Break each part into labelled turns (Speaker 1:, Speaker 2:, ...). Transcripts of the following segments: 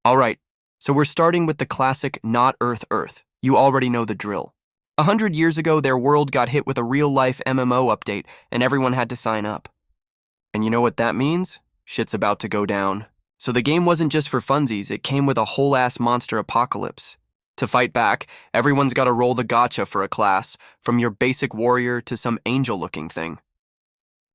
Speaker 1: Alright, so we're starting with the classic Not Earth Earth. You already know the drill. 100 years ago, their world got hit with a real-life MMO update, and everyone had to sign up. And you know what that means? Shit's about to go down. So the game wasn't just for funsies, it came with a whole-ass monster apocalypse. To fight back, everyone's gotta roll the gacha for a class, from your basic warrior to some angel-looking thing.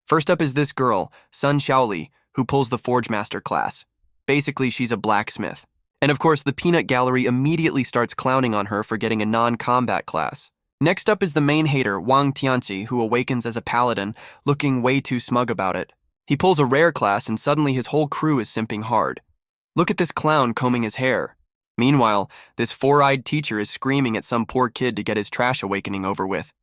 Speaker 1: First up is this girl, Sun Xiaoli, who pulls the Forge Master class. Basically, she's a blacksmith. And of course, the peanut gallery immediately starts clowning on her for getting a non-combat class. Next up is the main hater, Wang Tianqi, who awakens as a paladin, looking way too smug about it. He pulls a rare class and suddenly his whole crew is simping hard. Look at this clown combing his hair. Meanwhile, this four-eyed teacher is screaming at some poor kid to get his trash awakening over with.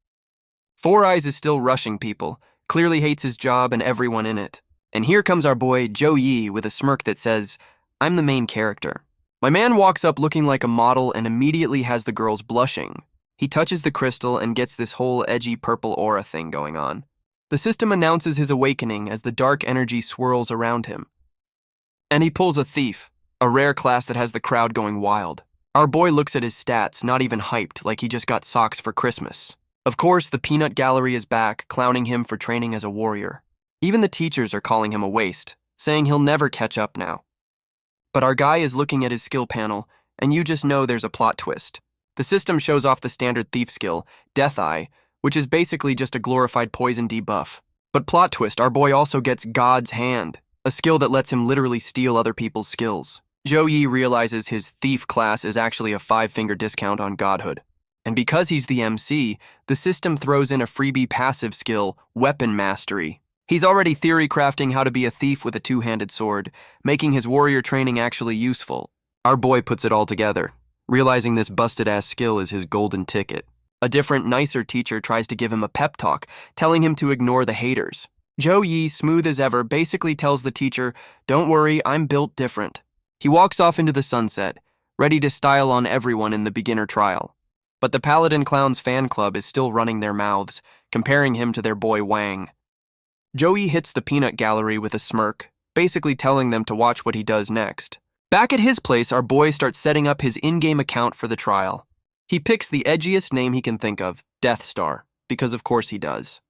Speaker 1: Four Eyes is still rushing people, clearly hates his job and everyone in it. And here comes our boy, Zhou Yi, with a smirk that says, "I'm the main character." My man walks up looking like a model and immediately has the girls blushing. He touches the crystal and gets this whole edgy purple aura thing going on. The system announces his awakening as the dark energy swirls around him. And he pulls a Thief, a rare class that has the crowd going wild. Our boy looks at his stats, not even hyped, like he just got socks for Christmas. Of course, the peanut gallery is back, clowning him for training as a warrior. Even the teachers are calling him a waste, saying he'll never catch up now. But our guy is looking at his skill panel, and you just know there's a plot twist. The system shows off the standard thief skill, Death Eye, which is basically just a glorified poison debuff. But plot twist, our boy also gets God's Hand, a skill that lets him literally steal other people's skills. Zhou Yi realizes his thief class is actually a 5-finger discount on godhood. And because he's the MC, the system throws in a freebie passive skill, Weapon Mastery. He's already theory crafting how to be a thief with a two-handed sword, making his warrior training actually useful. Our boy puts it all together, realizing this busted-ass skill is his golden ticket. A different, nicer teacher tries to give him a pep talk, telling him to ignore the haters. Zhou Yi, smooth as ever, basically tells the teacher, "Don't worry, I'm built different." He walks off into the sunset, ready to style on everyone in the beginner trial. But the Paladin Clown's fan club is still running their mouths, comparing him to their boy Wang. Zhou Yi hits the peanut gallery with a smirk, basically telling them to watch what he does next. Back at his place, our boy starts setting up his in-game account for the trial. He picks the edgiest name he can think of, Death Star, because of course he does.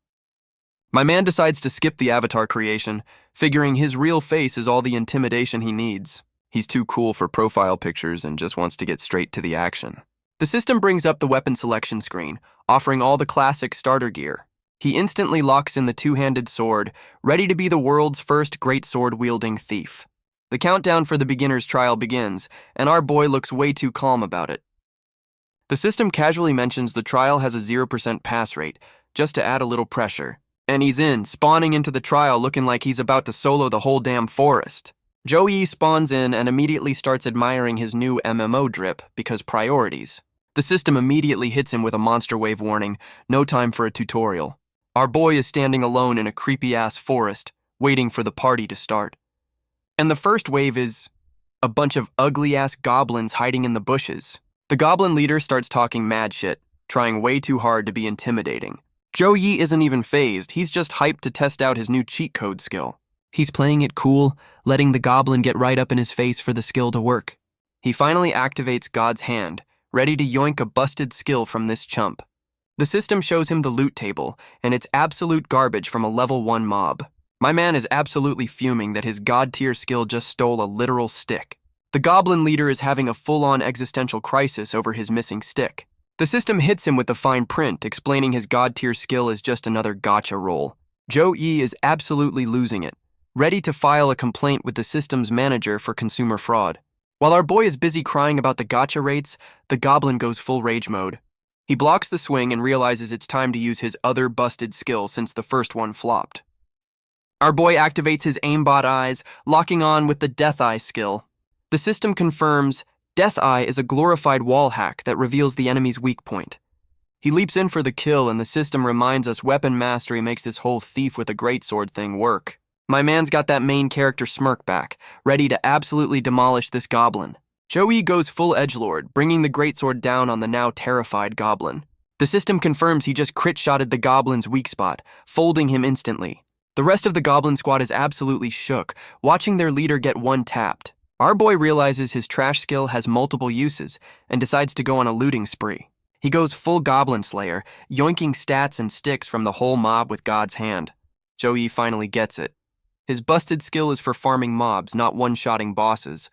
Speaker 1: My man decides to skip the avatar creation, figuring his real face is all the intimidation he needs. He's too cool for profile pictures and just wants to get straight to the action. The system brings up the weapon selection screen, offering all the classic starter gear. He instantly locks in the two-handed sword, ready to be the world's first great sword-wielding thief. The countdown for the beginner's trial begins, and our boy looks way too calm about it. The system casually mentions the trial has a 0% pass rate, just to add a little pressure. And he's in, spawning into the trial looking like he's about to solo the whole damn forest. Zhou Yi spawns in and immediately starts admiring his new MMO drip, because priorities. The system immediately hits him with a monster wave warning, no time for a tutorial. Our boy is standing alone in a creepy-ass forest, waiting for the party to start. And the first wave is a bunch of ugly-ass goblins hiding in the bushes. The goblin leader starts talking mad shit, trying way too hard to be intimidating. Zhou Yi isn't even fazed, he's just hyped to test out his new cheat code skill. He's playing it cool, letting the goblin get right up in his face for the skill to work. He finally activates God's Hand, ready to yoink a busted skill from this chump. The system shows him the loot table, and it's absolute garbage from a level 1 mob. My man is absolutely fuming that his god-tier skill just stole a literal stick. The goblin leader is having a full-on existential crisis over his missing stick. The system hits him with the fine print, explaining his god-tier skill is just another gacha roll. Zhou Yi is absolutely losing it, ready to file a complaint with the system's manager for consumer fraud. While our boy is busy crying about the gacha rates, the goblin goes full rage mode. He blocks the swing and realizes it's time to use his other busted skill since the first one flopped. Our boy activates his aimbot eyes, locking on with the Death Eye skill. The system confirms Death Eye is a glorified wall hack that reveals the enemy's weak point. He leaps in for the kill and the system reminds us Weapon Mastery makes this whole thief with a greatsword thing work. My man's got that main character smirk back, ready to absolutely demolish this goblin. Zhou Yi goes full edgelord, bringing the greatsword down on the now terrified goblin. The system confirms he just crit-shotted the goblin's weak spot, folding him instantly. The rest of the goblin squad is absolutely shook, watching their leader get one-tapped. Our boy realizes his trash skill has multiple uses and decides to go on a looting spree. He goes full Goblin Slayer, yoinking stats and sticks from the whole mob with God's hand. Joey finally gets it. His busted skill is for farming mobs, not one-shotting bosses.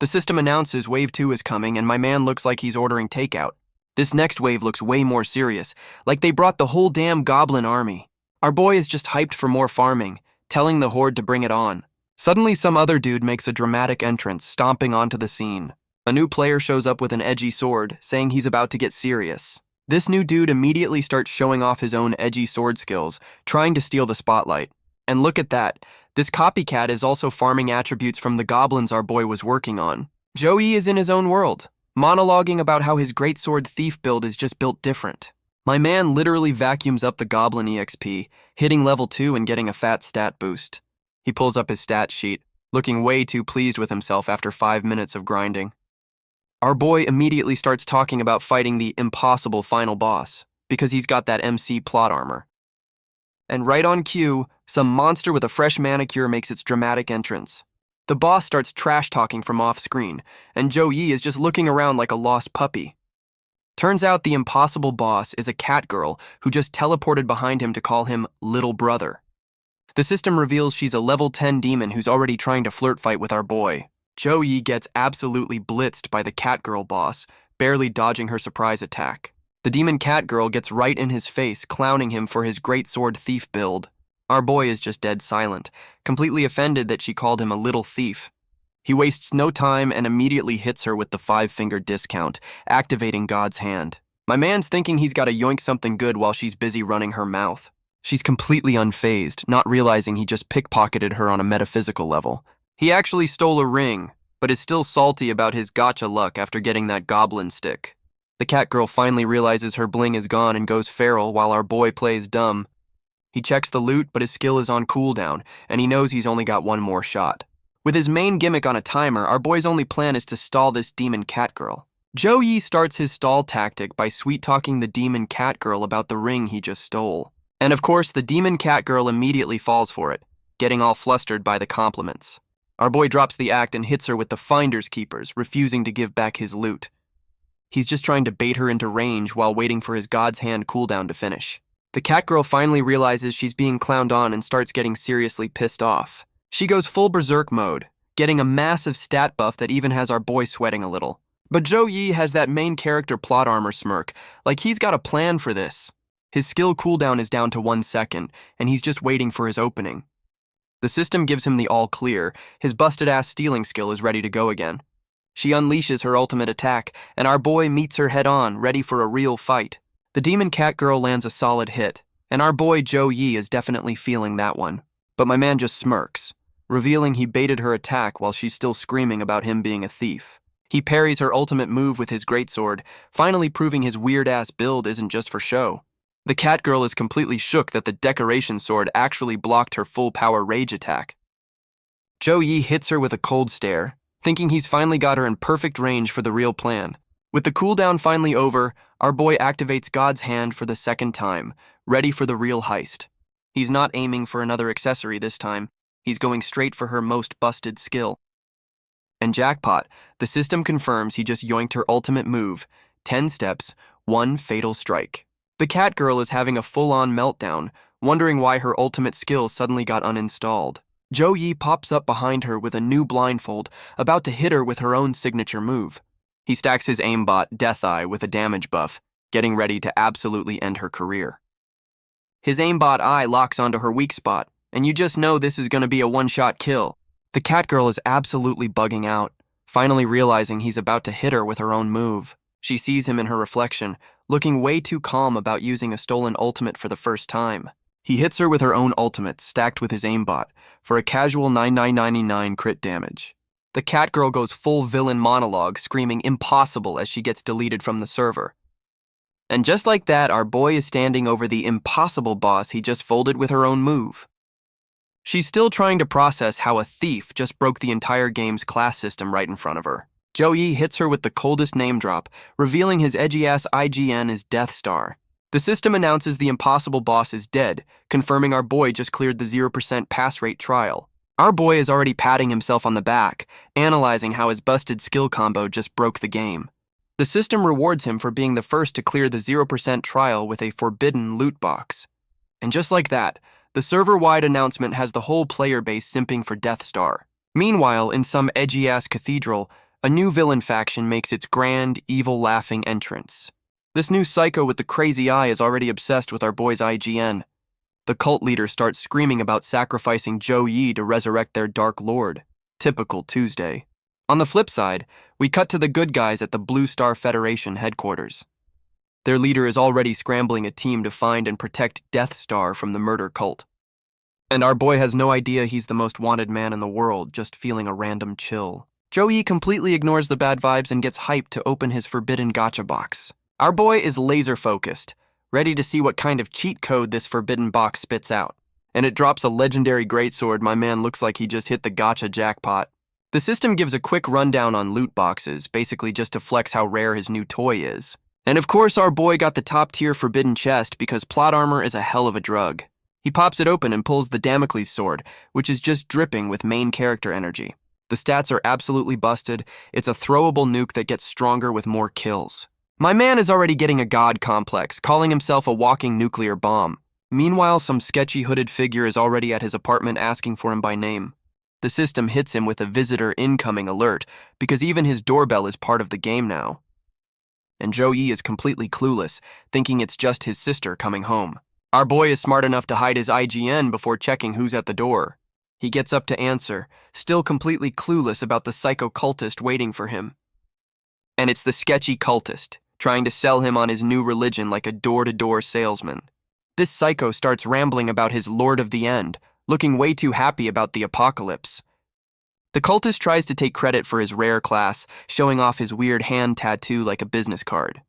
Speaker 1: The system announces Wave 2 is coming, and my man looks like he's ordering takeout. This next wave looks way more serious, like they brought the whole damn goblin army. Our boy is just hyped for more farming, telling the horde to bring it on. Suddenly, some other dude makes a dramatic entrance, stomping onto the scene. A new player shows up with an edgy sword, saying he's about to get serious. This new dude immediately starts showing off his own edgy sword skills, trying to steal the spotlight. And look at that, this copycat is also farming attributes from the goblins our boy was working on. Joey is in his own world, monologuing about how his greatsword thief build is just built different. My man literally vacuums up the goblin EXP, hitting level 2 and getting a fat stat boost. He pulls up his stat sheet, looking way too pleased with himself after 5 minutes of grinding. Our boy immediately starts talking about fighting the impossible final boss, because he's got that MC plot armor. And right on cue, some monster with a fresh manicure makes its dramatic entrance. The boss starts trash-talking from off-screen, and Joey is just looking around like a lost puppy. Turns out the impossible boss is a cat girl who just teleported behind him to call him Little Brother. The system reveals she's a level 10 demon who's already trying to flirt fight with our boy. Joey gets absolutely blitzed by the cat girl boss, barely dodging her surprise attack. The demon cat girl gets right in his face, clowning him for his greatsword thief build. Our boy is just dead silent, completely offended that she called him a little thief. He wastes no time and immediately hits her with the 5-finger discount, activating God's hand. My man's thinking he's got to yoink something good while she's busy running her mouth. She's completely unfazed, not realizing he just pickpocketed her on a metaphysical level. He actually stole a ring, but is still salty about his gotcha luck after getting that goblin stick. The cat girl finally realizes her bling is gone and goes feral while our boy plays dumb. He checks the loot, but his skill is on cooldown, and he knows he's only got one more shot. With his main gimmick on a timer, our boy's only plan is to stall this demon cat girl. Joey starts his stall tactic by sweet-talking the demon cat girl about the ring he just stole. And of course, the demon cat girl immediately falls for it, getting all flustered by the compliments. Our boy drops the act and hits her with the Finder's Keepers, refusing to give back his loot. He's just trying to bait her into range while waiting for his God's Hand cooldown to finish. The cat girl finally realizes she's being clowned on and starts getting seriously pissed off. She goes full berserk mode, getting a massive stat buff that even has our boy sweating a little. But Joey has that main character plot armor smirk, like he's got a plan for this. His skill cooldown is down to 1 second, and he's just waiting for his opening. The system gives him the all clear. His busted-ass stealing skill is ready to go again. She unleashes her ultimate attack, and our boy meets her head-on, ready for a real fight. The demon cat girl lands a solid hit, and our boy Joey is definitely feeling that one. But my man just smirks, revealing he baited her attack while she's still screaming about him being a thief. He parries her ultimate move with his greatsword, finally proving his weird-ass build isn't just for show. The cat girl is completely shook that the decoration sword actually blocked her full-power rage attack. Joey hits her with a cold stare, thinking he's finally got her in perfect range for the real plan. With the cooldown finally over, our boy activates God's Hand for the second time, ready for the real heist. He's not aiming for another accessory this time. He's going straight for her most busted skill. And jackpot, the system confirms he just yoinked her ultimate move, 10 steps, 1 fatal strike. The cat girl is having a full-on meltdown, wondering why her ultimate skill suddenly got uninstalled. Joey pops up behind her with a new blindfold, about to hit her with her own signature move. He stacks his aimbot, Death Eye, with a damage buff, getting ready to absolutely end her career. His aimbot eye locks onto her weak spot, and you just know this is going to be a one-shot kill. The cat girl is absolutely bugging out, finally realizing he's about to hit her with her own move. She sees him in her reflection, looking way too calm about using a stolen ultimate for the first time. He hits her with her own ultimate, stacked with his aimbot, for a casual 9999 crit damage. The cat girl goes full villain monologue, screaming impossible as she gets deleted from the server. And just like that, our boy is standing over the impossible boss he just folded with her own move. She's still trying to process how a thief just broke the entire game's class system right in front of her. Joey hits her with the coldest name drop, revealing his edgy-ass IGN is Death Star. The system announces the impossible boss is dead, confirming our boy just cleared the 0% pass rate trial. Our boy is already patting himself on the back, analyzing how his busted skill combo just broke the game. The system rewards him for being the first to clear the 0% trial with a forbidden loot box. And just like that, the server-wide announcement has the whole player base simping for Death Star. Meanwhile, in some edgy-ass cathedral, a new villain faction makes its grand, evil-laughing entrance. This new psycho with the crazy eye is already obsessed with our boy's IGN. The cult leader starts screaming about sacrificing Zhou Yi to resurrect their Dark Lord. Typical Tuesday. On the flip side, we cut to the good guys at the Blue Star Federation headquarters. Their leader is already scrambling a team to find and protect Death Star from the murder cult. And our boy has no idea he's the most wanted man in the world, just feeling a random chill. Zhou Yi completely ignores the bad vibes and gets hyped to open his forbidden gacha box. Our boy is laser-focused, ready to see what kind of cheat code this forbidden box spits out. And it drops a legendary greatsword. My man looks like he just hit the gacha jackpot. The system gives a quick rundown on loot boxes, basically just to flex how rare his new toy is. And of course our boy got the top-tier forbidden chest because plot armor is a hell of a drug. He pops it open and pulls the Damocles sword, which is just dripping with main character energy. The stats are absolutely busted. It's a throwable nuke that gets stronger with more kills. My man is already getting a god complex, calling himself a walking nuclear bomb. Meanwhile, some sketchy hooded figure is already at his apartment asking for him by name. The system hits him with a visitor incoming alert, because even his doorbell is part of the game now. And Zhou Yi is completely clueless, thinking it's just his sister coming home. Our boy is smart enough to hide his IGN before checking who's at the door. He gets up to answer, still completely clueless about the psycho cultist waiting for him. And it's the sketchy cultist, trying to sell him on his new religion like a door-to-door salesman. This psycho starts rambling about his Lord of the End, looking way too happy about the apocalypse. The cultist tries to take credit for his rare class, showing off his weird hand tattoo like a business card.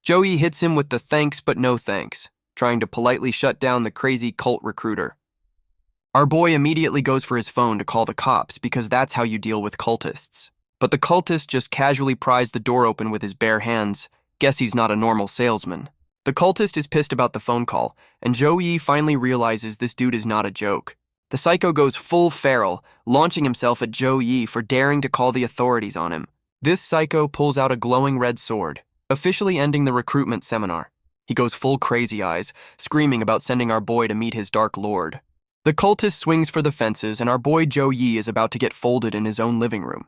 Speaker 1: Zhou Yi hits him with the thanks but no thanks, trying to politely shut down the crazy cult recruiter. Our boy immediately goes for his phone to call the cops because that's how you deal with cultists. But the cultist just casually pries the door open with his bare hands. Guess he's not a normal salesman. The cultist is pissed about the phone call, and Zhou Yi finally realizes this dude is not a joke. The psycho goes full feral, launching himself at Zhou Yi for daring to call the authorities on him. This psycho pulls out a glowing red sword, officially ending the recruitment seminar. He goes full crazy eyes, screaming about sending our boy to meet his Dark Lord. The cultist swings for the fences, and our boy Zhou Yi is about to get folded in his own living room.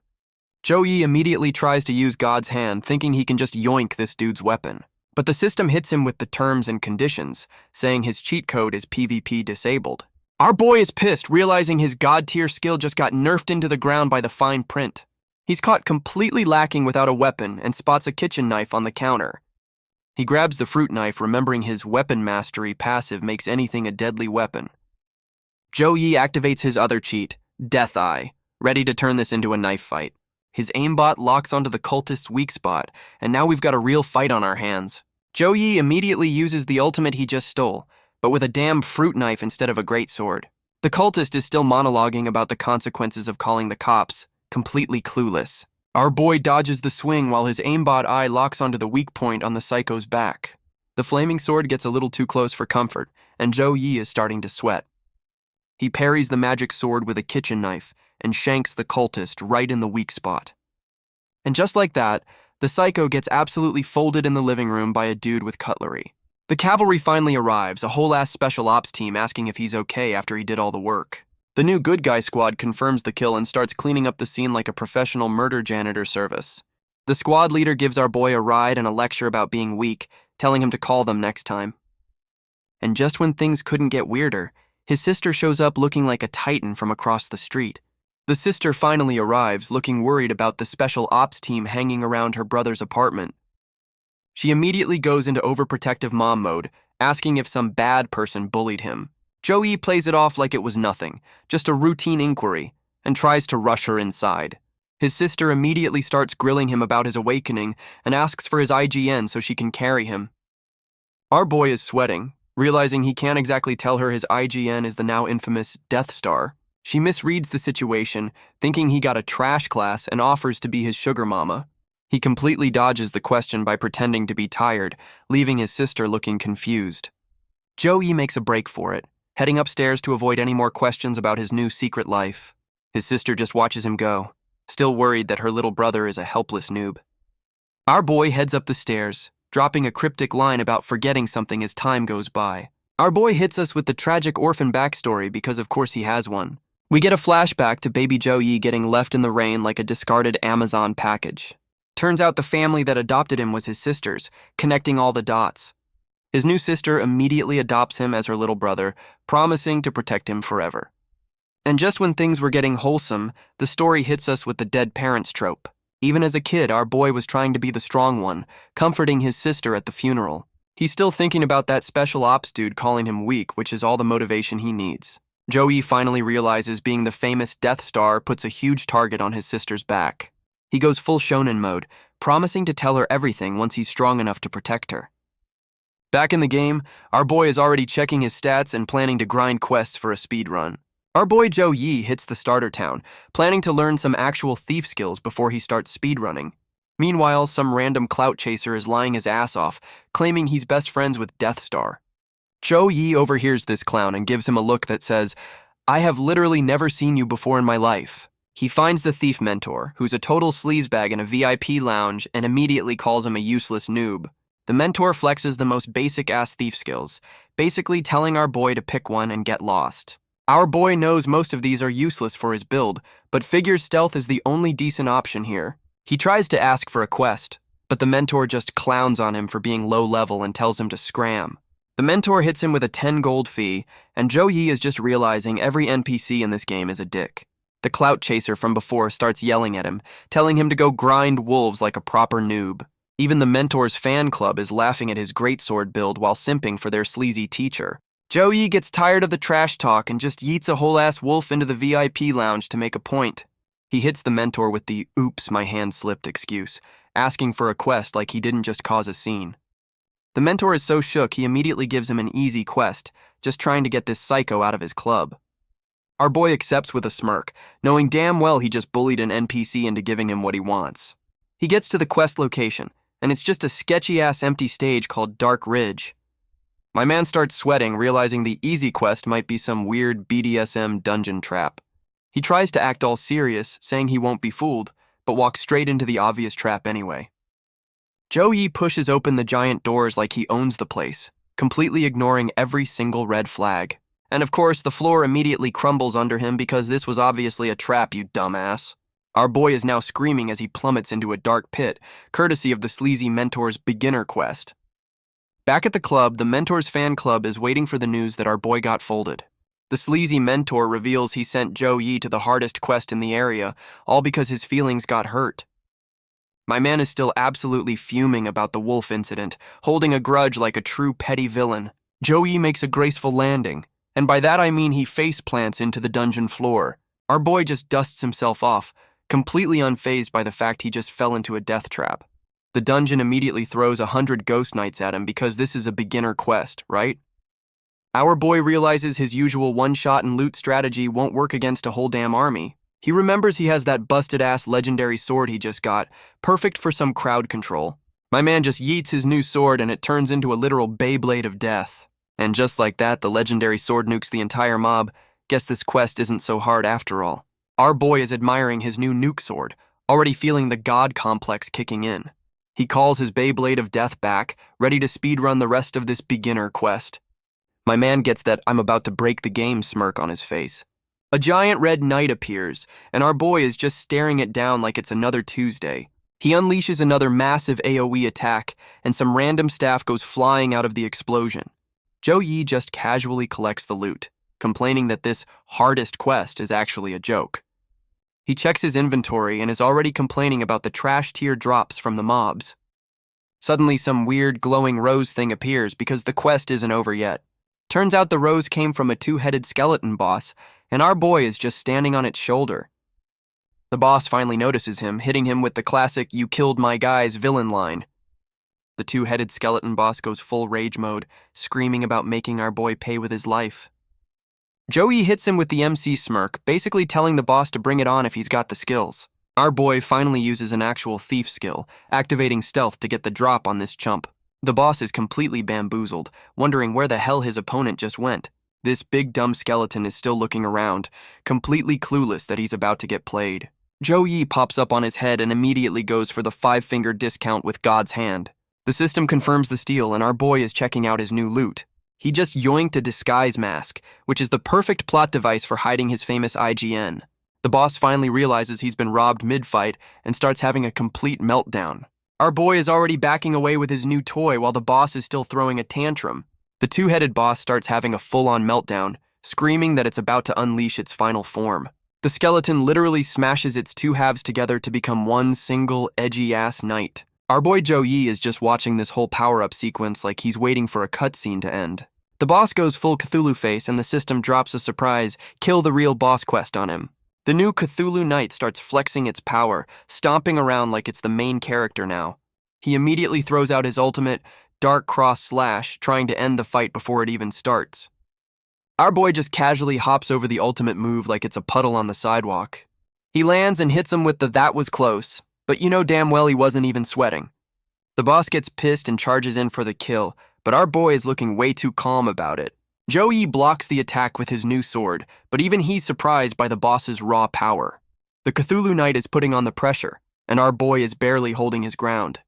Speaker 1: Zhou Yi immediately tries to use God's hand, thinking he can just yoink this dude's weapon. But the system hits him with the terms and conditions, saying his cheat code is PvP disabled. Our boy is pissed, realizing his god-tier skill just got nerfed into the ground by the fine print. He's caught completely lacking without a weapon and spots a kitchen knife on the counter. He grabs the fruit knife, remembering his weapon mastery passive makes anything a deadly weapon. Zhou Yi activates his other cheat, Death Eye, ready to turn this into a knife fight. His aimbot locks onto the cultist's weak spot, and now we've got a real fight on our hands. Zhou Yi immediately uses the ultimate he just stole, but with a damn fruit knife instead of a greatsword. The cultist is still monologuing about the consequences of calling the cops, completely clueless. Our boy dodges the swing while his aimbot eye locks onto the weak point on the psycho's back. The flaming sword gets a little too close for comfort, and Zhou Yi is starting to sweat. He parries the magic sword with a kitchen knife and shanks the cultist right in the weak spot. And just like that, the psycho gets absolutely folded in the living room by a dude with cutlery. The cavalry finally arrives, a whole-ass special ops team asking if he's okay after he did all the work. The new good guy squad confirms the kill and starts cleaning up the scene like a professional murder janitor service. The squad leader gives our boy a ride and a lecture about being weak, telling him to call them next time. And just when things couldn't get weirder, his sister shows up looking like a titan from across the street. The sister finally arrives, looking worried about the special ops team hanging around her brother's apartment. She immediately goes into overprotective mom mode, asking if some bad person bullied him. Zhou Yi plays it off like it was nothing, just a routine inquiry, and tries to rush her inside. His sister immediately starts grilling him about his awakening and asks for his IGN so she can carry him. Our boy is sweating, realizing he can't exactly tell her his IGN is the now infamous Death Star. She misreads the situation, thinking he got a trash class and offers to be his sugar mama. He completely dodges the question by pretending to be tired, leaving his sister looking confused. Zhou Yi makes a break for it, heading upstairs to avoid any more questions about his new secret life. His sister just watches him go, still worried that her little brother is a helpless noob. Our boy heads up the stairs, dropping a cryptic line about forgetting something as time goes by. Our boy hits us with the tragic orphan backstory because of course he has one. We get a flashback to baby Joe-yi getting left in the rain like a discarded Amazon package. Turns out the family that adopted him was his sister's, connecting all the dots. His new sister immediately adopts him as her little brother, promising to protect him forever. And just when things were getting wholesome, the story hits us with the dead parents trope. Even as a kid, our boy was trying to be the strong one, comforting his sister at the funeral. He's still thinking about that special ops dude calling him weak, which is all the motivation he needs. Joey finally realizes being the famous Death Star puts a huge target on his sister's back. He goes full shonen mode, promising to tell her everything once he's strong enough to protect her. Back in the game, our boy is already checking his stats and planning to grind quests for a speed run. Our boy Joe-yi hits the starter town, planning to learn some actual thief skills before he starts speedrunning. Meanwhile, some random clout chaser is lying his ass off, claiming he's best friends with Death Star. Joe-yi overhears this clown and gives him a look that says, "I have literally never seen you before in my life." He finds the thief mentor, who's a total sleazebag in a VIP lounge, and immediately calls him a useless noob. The mentor flexes the most basic-ass thief skills, basically telling our boy to pick one and get lost. Our boy knows most of these are useless for his build, but figures stealth is the only decent option here. He tries to ask for a quest, but the mentor just clowns on him for being low level and tells him to scram. The mentor hits him with a 10 gold fee, and Joe-yi is just realizing every NPC in this game is a dick. The clout chaser from before starts yelling at him, telling him to go grind wolves like a proper noob. Even the mentor's fan club is laughing at his greatsword build while simping for their sleazy teacher. Joe-yi gets tired of the trash talk and just yeets a whole-ass wolf into the VIP lounge to make a point. He hits the mentor with the "oops, my hand slipped" excuse, asking for a quest like he didn't just cause a scene. The mentor is so shook he immediately gives him an easy quest, just trying to get this psycho out of his club. Our boy accepts with a smirk, knowing damn well he just bullied an NPC into giving him what he wants. He gets to the quest location, and it's just a sketchy-ass empty stage called Dark Ridge. My man starts sweating, realizing the easy quest might be some weird BDSM dungeon trap. He tries to act all serious, saying he won't be fooled, but walks straight into the obvious trap anyway. Joe-yi pushes open the giant doors like he owns the place, completely ignoring every single red flag. And of course, the floor immediately crumbles under him because this was obviously a trap, you dumbass. Our boy is now screaming as he plummets into a dark pit, courtesy of the sleazy mentor's beginner quest. Back at the club, the mentor's fan club is waiting for the news that our boy got folded. The sleazy mentor reveals he sent Joe-yi to the hardest quest in the area, all because his feelings got hurt. My man is still absolutely fuming about the wolf incident, holding a grudge like a true petty villain. Joe-yi makes a graceful landing, and by that I mean he face plants into the dungeon floor. Our boy just dusts himself off, completely unfazed by the fact he just fell into a death trap. The dungeon immediately throws 100 ghost knights at him because this is a beginner quest, right? Our boy realizes his usual one-shot and loot strategy won't work against a whole damn army. He remembers he has that busted-ass legendary sword he just got, perfect for some crowd control. My man just yeets his new sword and it turns into a literal Beyblade of death. And just like that, the legendary sword nukes the entire mob. Guess this quest isn't so hard after all. Our boy is admiring his new nuke sword, already feeling the god complex kicking in. He calls his Beyblade of death back, ready to speedrun the rest of this beginner quest. My man gets that "I'm about to break the game" smirk on his face. A giant red knight appears, and our boy is just staring it down like it's another Tuesday. He unleashes another massive AoE attack, and some random staff goes flying out of the explosion. Joe-yi just casually collects the loot, complaining that this hardest quest is actually a joke. He checks his inventory and is already complaining about the trash tier drops from the mobs. Suddenly, some weird glowing rose thing appears because the quest isn't over yet. Turns out the rose came from a two-headed skeleton boss, and our boy is just standing on its shoulder. The boss finally notices him, hitting him with the classic "you killed my guys" villain line. The two-headed skeleton boss goes full rage mode, screaming about making our boy pay with his life. Joey hits him with the MC smirk, basically telling the boss to bring it on if he's got the skills. Our boy finally uses an actual thief skill, activating stealth to get the drop on this chump. The boss is completely bamboozled, wondering where the hell his opponent just went. This big dumb skeleton is still looking around, completely clueless that he's about to get played. Joe pops up on his head and immediately goes for the 5-finger discount with God's hand. The system confirms the steal, and our boy is checking out his new loot. He just yoinked a disguise mask, which is the perfect plot device for hiding his famous IGN. The boss finally realizes he's been robbed mid-fight and starts having a complete meltdown. Our boy is already backing away with his new toy while the boss is still throwing a tantrum. The two-headed boss starts having a full-on meltdown, screaming that it's about to unleash its final form. The skeleton literally smashes its two halves together to become one single edgy-ass knight. Our boy Joe is just watching this whole power-up sequence like he's waiting for a cutscene to end. The boss goes full Cthulhu face and the system drops a surprise, kill the real boss quest on him. The new Cthulhu Knight starts flexing its power, stomping around like it's the main character now. He immediately throws out his ultimate, Dark Cross Slash, trying to end the fight before it even starts. Our boy just casually hops over the ultimate move like it's a puddle on the sidewalk. He lands and hits him with the "that was close," but you know damn well he wasn't even sweating. The boss gets pissed and charges in for the kill, but our boy is looking way too calm about it. Joe blocks the attack with his new sword, but even he's surprised by the boss's raw power. The Cthulhu Knight is putting on the pressure, and our boy is barely holding his ground.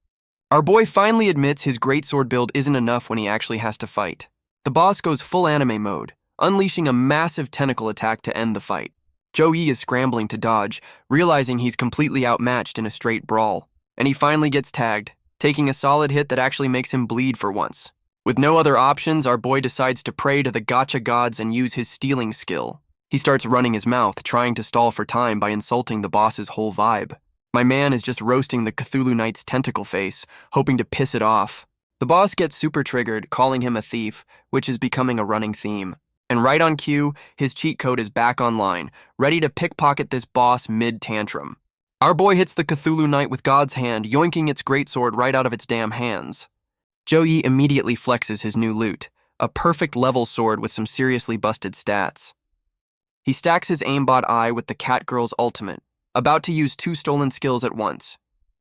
Speaker 1: Our boy finally admits his greatsword build isn't enough when he actually has to fight. The boss goes full anime mode, unleashing a massive tentacle attack to end the fight. Joe is scrambling to dodge, realizing he's completely outmatched in a straight brawl, and he finally gets tagged, taking a solid hit that actually makes him bleed for once. With no other options, our boy decides to pray to the gacha gods and use his stealing skill. He starts running his mouth, trying to stall for time by insulting the boss's whole vibe. My man is just roasting the Cthulhu Knight's tentacle face, hoping to piss it off. The boss gets super triggered, calling him a thief, which is becoming a running theme. And right on cue, his cheat code is back online, ready to pickpocket this boss mid-tantrum. Our boy hits the Cthulhu Knight with God's hand, yoinking its greatsword right out of its damn hands. Joe immediately flexes his new loot, a perfect level sword with some seriously busted stats. He stacks his aimbot eye with the Catgirl's ultimate, about to use 2 stolen skills at once.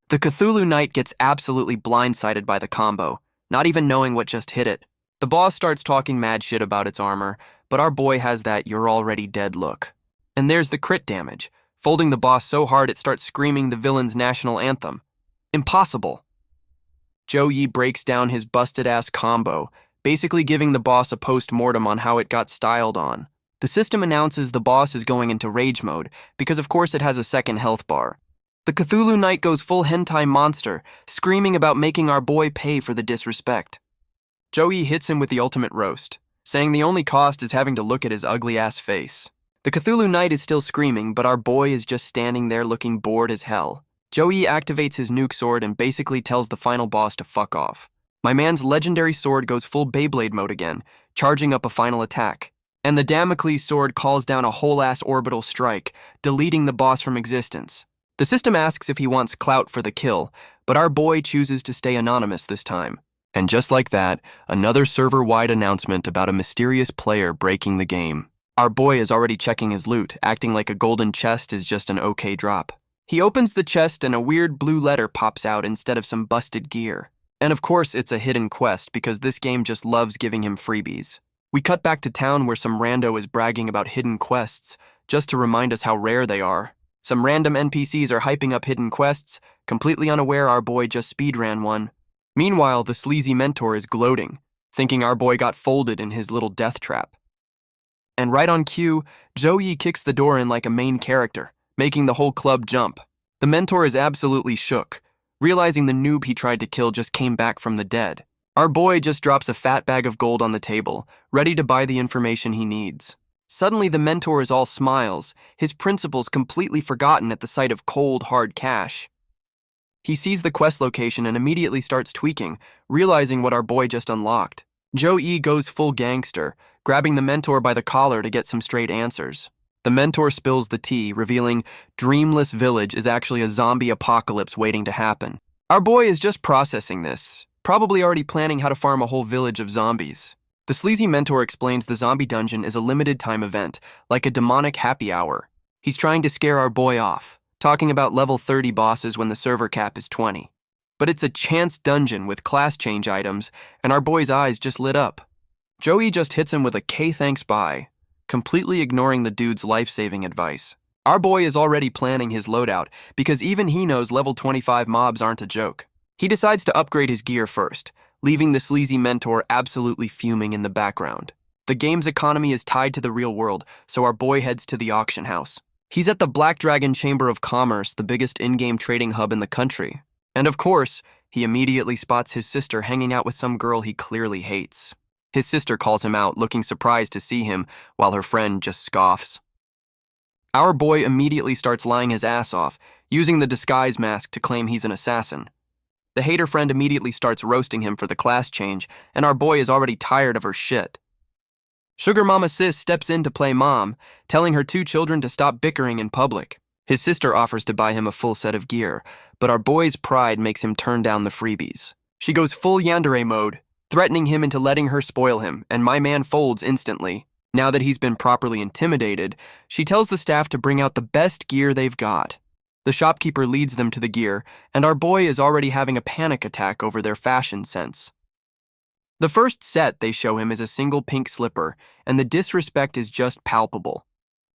Speaker 1: The Cthulhu Knight gets absolutely blindsided by the combo, not even knowing what just hit it. The boss starts talking mad shit about its armor, but our boy has that "you're already dead" look. And there's the crit damage, folding the boss so hard it starts screaming the villain's national anthem. Impossible! Joe breaks down his busted-ass combo, basically giving the boss a post-mortem on how it got styled on. The system announces the boss is going into rage mode, because of course it has a second health bar. The Cthulhu Knight goes full hentai monster, screaming about making our boy pay for the disrespect. Joe hits him with the ultimate roast, saying the only cost is having to look at his ugly-ass face. The Cthulhu Knight is still screaming, but our boy is just standing there looking bored as hell. Joe activates his nuke sword and basically tells the final boss to fuck off. My man's legendary sword goes full Beyblade mode again, charging up a final attack. And the Damocles sword calls down a whole-ass orbital strike, deleting the boss from existence. The system asks if he wants clout for the kill, but our boy chooses to stay anonymous this time. And just like that, another server-wide announcement about a mysterious player breaking the game. Our boy is already checking his loot, acting like a golden chest is just an okay drop. He opens the chest and a weird blue letter pops out instead of some busted gear. And of course, it's a hidden quest because this game just loves giving him freebies. We cut back to town where some rando is bragging about hidden quests, just to remind us how rare they are. Some random NPCs are hyping up hidden quests, completely unaware our boy just speedran one. Meanwhile, the sleazy mentor is gloating, thinking our boy got folded in his little death trap. And right on cue, Joe kicks the door in like a main character, making the whole club jump. The mentor is absolutely shook, realizing the noob he tried to kill just came back from the dead. Our boy just drops a fat bag of gold on the table, ready to buy the information he needs. Suddenly, the mentor is all smiles, his principles completely forgotten at the sight of cold, hard cash. He sees the quest location and immediately starts tweaking, realizing what our boy just unlocked. Joe goes full gangster, grabbing the mentor by the collar to get some straight answers. The mentor spills the tea, revealing Dreamless Village is actually a zombie apocalypse waiting to happen. Our boy is just processing this, probably already planning how to farm a whole village of zombies. The sleazy mentor explains the zombie dungeon is a limited-time event, like a demonic happy hour. He's trying to scare our boy off, talking about level 30 bosses when the server cap is 20. But it's a chance dungeon with class change items, and our boy's eyes just lit up. Joey just hits him with a "K thanks bye," completely ignoring the dude's life-saving advice. Our boy is already planning his loadout because even he knows level 25 mobs aren't a joke. He decides to upgrade his gear first, leaving the sleazy mentor absolutely fuming in the background. The game's economy is tied to the real world, so our boy heads to the auction house. He's at the Black Dragon Chamber of Commerce, the biggest in-game trading hub in the country. And of course, he immediately spots his sister hanging out with some girl he clearly hates. His sister calls him out, looking surprised to see him, while her friend just scoffs. Our boy immediately starts lying his ass off, using the disguise mask to claim he's an assassin. The hater friend immediately starts roasting him for the class change, and our boy is already tired of her shit. Sugar Mama Sis steps in to play mom, telling her two children to stop bickering in public. His sister offers to buy him a full set of gear, but our boy's pride makes him turn down the freebies. She goes full yandere mode, threatening him into letting her spoil him, and my man folds instantly. Now that he's been properly intimidated, she tells the staff to bring out the best gear they've got. The shopkeeper leads them to the gear, and our boy is already having a panic attack over their fashion sense. The first set they show him is a single pink slipper, and the disrespect is just palpable.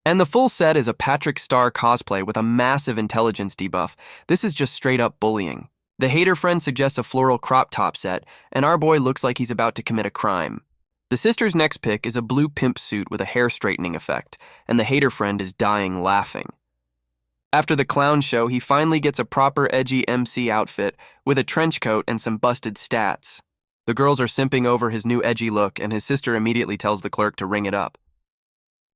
Speaker 1: And the full set is a Patrick Star cosplay with a massive intelligence debuff. This is just straight up bullying. The hater friend suggests a floral crop top set, and our boy looks like he's about to commit a crime. The sister's next pick is a blue pimp suit with a hair straightening effect, and the hater friend is dying laughing. After the clown show, he finally gets a proper edgy MC outfit with a trench coat and some busted stats. The girls are simping over his new edgy look, and his sister immediately tells the clerk to ring it up.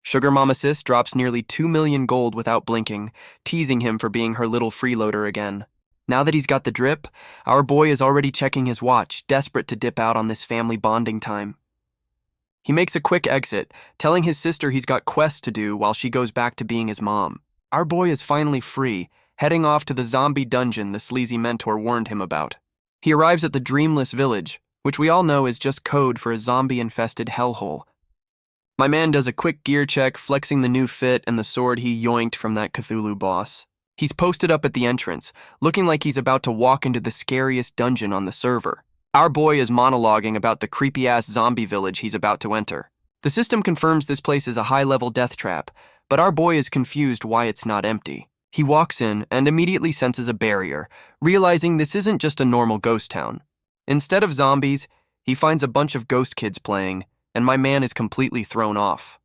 Speaker 1: Sugar Mama Sis drops nearly 2 million gold without blinking, teasing him for being her little freeloader again. Now that he's got the drip, our boy is already checking his watch, desperate to dip out on this family bonding time. He makes a quick exit, telling his sister he's got quests to do while she goes back to being his mom. Our boy is finally free, heading off to the zombie dungeon the sleazy mentor warned him about. He arrives at the Dreamless Village, which we all know is just code for a zombie-infested hellhole. My man does a quick gear check, flexing the new fit and the sword he yoinked from that Cthulhu boss. He's posted up at the entrance, looking like he's about to walk into the scariest dungeon on the server. Our boy is monologuing about the creepy-ass zombie village he's about to enter. The system confirms this place is a high-level death trap, but our boy is confused why it's not empty. He walks in and immediately senses a barrier, realizing this isn't just a normal ghost town. Instead of zombies, he finds a bunch of ghost kids playing, and my man is completely thrown off.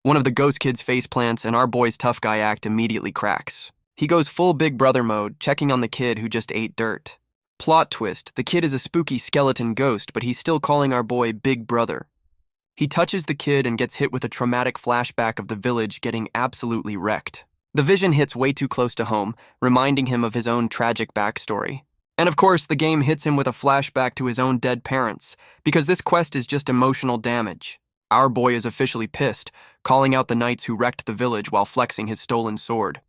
Speaker 1: One of the ghost kids face plants, and our boy's tough guy act immediately cracks. He goes full Big Brother mode, checking on the kid who just ate dirt. Plot twist, the kid is a spooky skeleton ghost, but he's still calling our boy Big Brother. He touches the kid and gets hit with a traumatic flashback of the village getting absolutely wrecked. The vision hits way too close to home, reminding him of his own tragic backstory. And of course, the game hits him with a flashback to his own dead parents, because this quest is just emotional damage. Our boy is officially pissed, calling out the knights who wrecked the village while flexing his stolen sword.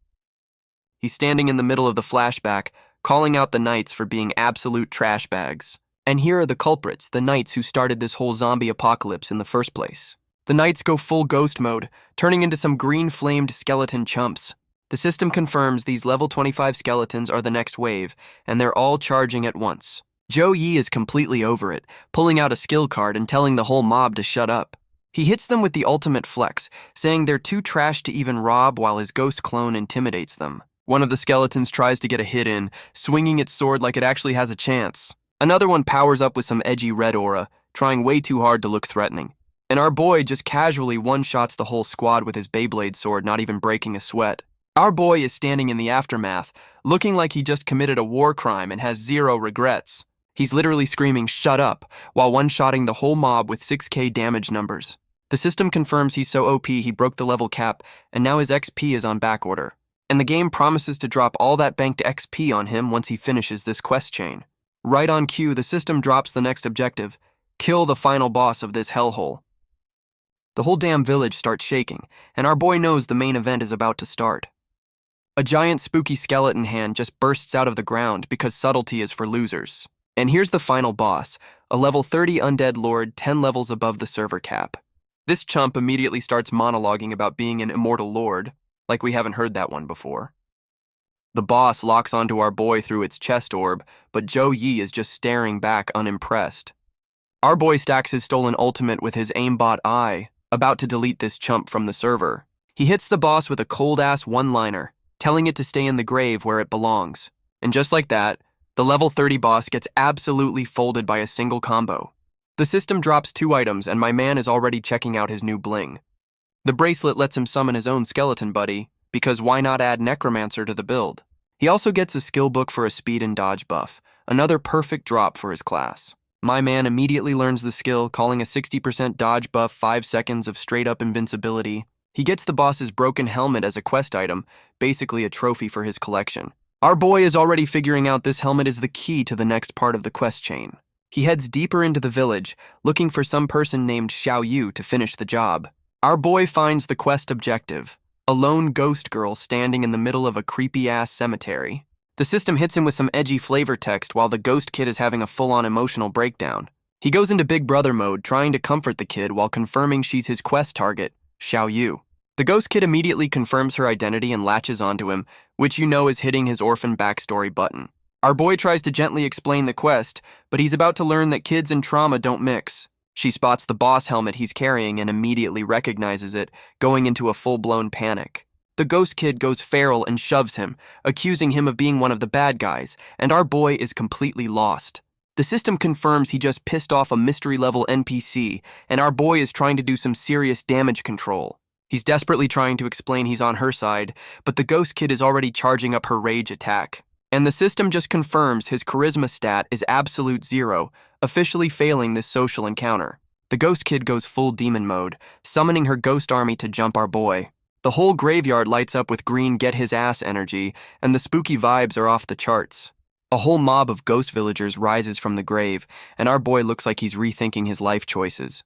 Speaker 1: He's standing in the middle of the flashback, calling out the knights for being absolute trash bags. And here are the culprits, the knights who started this whole zombie apocalypse in the first place. The knights go full ghost mode, turning into some green-flamed skeleton chumps. The system confirms these level 25 skeletons are the next wave, and they're all charging at once. Joe Yi is completely over it, pulling out a skill card and telling the whole mob to shut up. He hits them with the ultimate flex, saying they're too trash to even rob while his ghost clone intimidates them. One of the skeletons tries to get a hit in, swinging its sword like it actually has a chance. Another one powers up with some edgy red aura, trying way too hard to look threatening. And our boy just casually one-shots the whole squad with his Beyblade sword, not even breaking a sweat. Our boy is standing in the aftermath, looking like he just committed a war crime and has zero regrets. He's literally screaming, "Shut up," while one-shotting the whole mob with 6k damage numbers. The system confirms he's so OP he broke the level cap, and now his XP is on backorder. And the game promises to drop all that banked XP on him once he finishes this quest chain. Right on cue, the system drops the next objective: kill the final boss of this hellhole. The whole damn village starts shaking, and our boy knows the main event is about to start. A giant spooky skeleton hand just bursts out of the ground because subtlety is for losers. And here's the final boss, a level 30 undead lord 10 levels above the server cap. This chump immediately starts monologuing about being an immortal lord, like we haven't heard that one before. The boss locks onto our boy through its chest orb, but Joe Yi is just staring back unimpressed. Our boy stacks his stolen ultimate with his aimbot eye, about to delete this chump from the server. He hits the boss with a cold-ass one-liner, telling it to stay in the grave where it belongs. And just like that, the level 30 boss gets absolutely folded by a single combo. The system drops 2 items and my man is already checking out his new bling. The bracelet lets him summon his own skeleton buddy, because why not add Necromancer to the build? He also gets a skill book for a speed and dodge buff, another perfect drop for his class. My man immediately learns the skill, calling a 60% dodge buff 5 seconds of straight-up invincibility. He gets the boss's broken helmet as a quest item, basically a trophy for his collection. Our boy is already figuring out this helmet is the key to the next part of the quest chain. He heads deeper into the village, looking for some person named Xiao Yu to finish the job. Our boy finds the quest objective, a lone ghost girl standing in the middle of a creepy-ass cemetery. The system hits him with some edgy flavor text while the ghost kid is having a full-on emotional breakdown. He goes into Big Brother mode, trying to comfort the kid while confirming she's his quest target, Xiao Yu. The ghost kid immediately confirms her identity and latches onto him, which you know is hitting his orphan backstory button. Our boy tries to gently explain the quest, but he's about to learn that kids and trauma don't mix. She spots the boss helmet he's carrying and immediately recognizes it, going into a full-blown panic. The ghost kid goes feral and shoves him, accusing him of being one of the bad guys, and our boy is completely lost. The system confirms he just pissed off a mystery-level NPC, and our boy is trying to do some serious damage control. He's desperately trying to explain he's on her side, but the ghost kid is already charging up her rage attack. And the system just confirms his charisma stat is absolute 0, officially failing this social encounter. The ghost kid goes full demon mode, summoning her ghost army to jump our boy. The whole graveyard lights up with green get-his-ass energy, and the spooky vibes are off the charts. A whole mob of ghost villagers rises from the grave, and our boy looks like he's rethinking his life choices.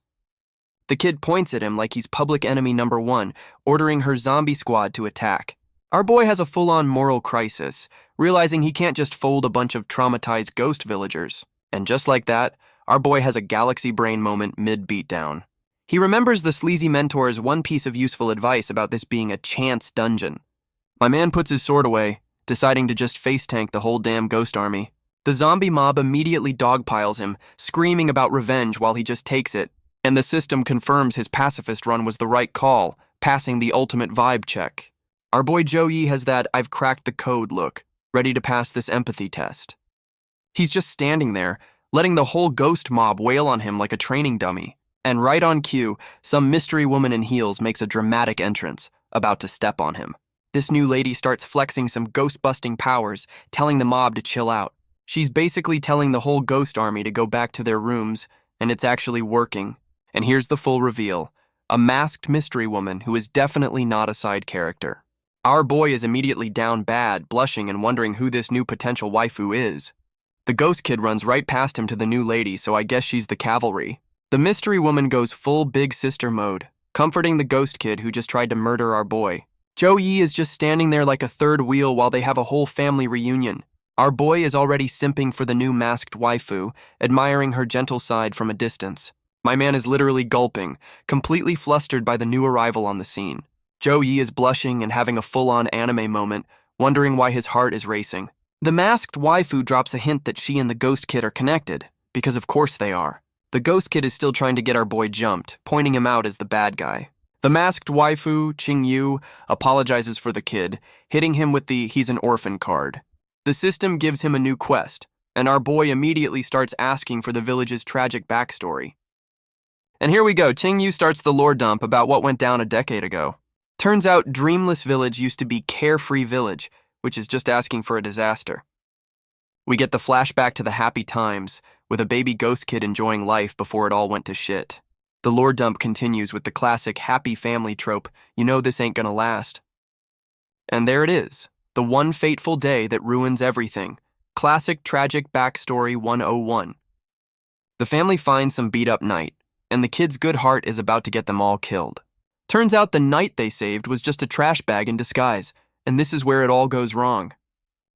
Speaker 1: The kid points at him like he's public enemy number 1, ordering her zombie squad to attack. Our boy has a full-on moral crisis, realizing he can't just fold a bunch of traumatized ghost villagers. And just like that, our boy has a galaxy brain moment mid-beatdown. He remembers the sleazy mentor's one piece of useful advice about this being a chance dungeon. My man puts his sword away, deciding to just face tank the whole damn ghost army. The zombie mob immediately dogpiles him, screaming about revenge while he just takes it, and the system confirms his pacifist run was the right call, passing the ultimate vibe check. Our boy Zhou Yi has that I've cracked the code look, ready to pass this empathy test. He's just standing there, letting the whole ghost mob wail on him like a training dummy. And right on cue, some mystery woman in heels makes a dramatic entrance, about to step on him. This new lady starts flexing some ghost-busting powers, telling the mob to chill out. She's basically telling the whole ghost army to go back to their rooms, and it's actually working. And here's the full reveal. A masked mystery woman who is definitely not a side character. Our boy is immediately down bad, blushing and wondering who this new potential waifu is. The ghost kid runs right past him to the new lady, so I guess she's the cavalry. The mystery woman goes full big sister mode, comforting the ghost kid who just tried to murder our boy. Zhou Yi is just standing there like a third wheel while they have a whole family reunion. Our boy is already simping for the new masked waifu, admiring her gentle side from a distance. My man is literally gulping, completely flustered by the new arrival on the scene. Zhou Yi is blushing and having a full-on anime moment, wondering why his heart is racing. The masked waifu drops a hint that she and the ghost kid are connected, because of course they are. The ghost kid is still trying to get our boy jumped, pointing him out as the bad guy. The masked waifu, Qing Yu, apologizes for the kid, hitting him with the he's an orphan card. The system gives him a new quest, and our boy immediately starts asking for the village's tragic backstory. And here we go, Qing Yu starts the lore dump about what went down a decade ago. Turns out Dreamless Village used to be Carefree Village, which is just asking for a disaster. We get the flashback to the happy times, with a baby ghost kid enjoying life before it all went to shit. The lore dump continues with the classic happy family trope, you know this ain't gonna last. And there it is, the one fateful day that ruins everything. Classic tragic backstory 101. The family finds some beat-up knight, and the kid's good heart is about to get them all killed. Turns out the knight they saved was just a trash bag in disguise, and this is where it all goes wrong.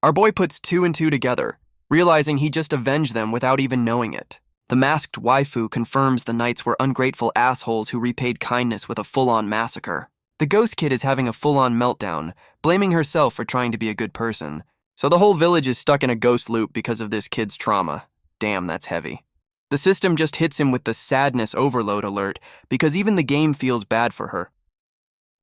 Speaker 1: Our boy puts 2 and 2 together, realizing he just avenged them without even knowing it. The masked waifu confirms the knights were ungrateful assholes who repaid kindness with a full-on massacre. The ghost kid is having a full-on meltdown, blaming herself for trying to be a good person. So the whole village is stuck in a ghost loop because of this kid's trauma. Damn, that's heavy. The system just hits him with the sadness overload alert because even the game feels bad for her.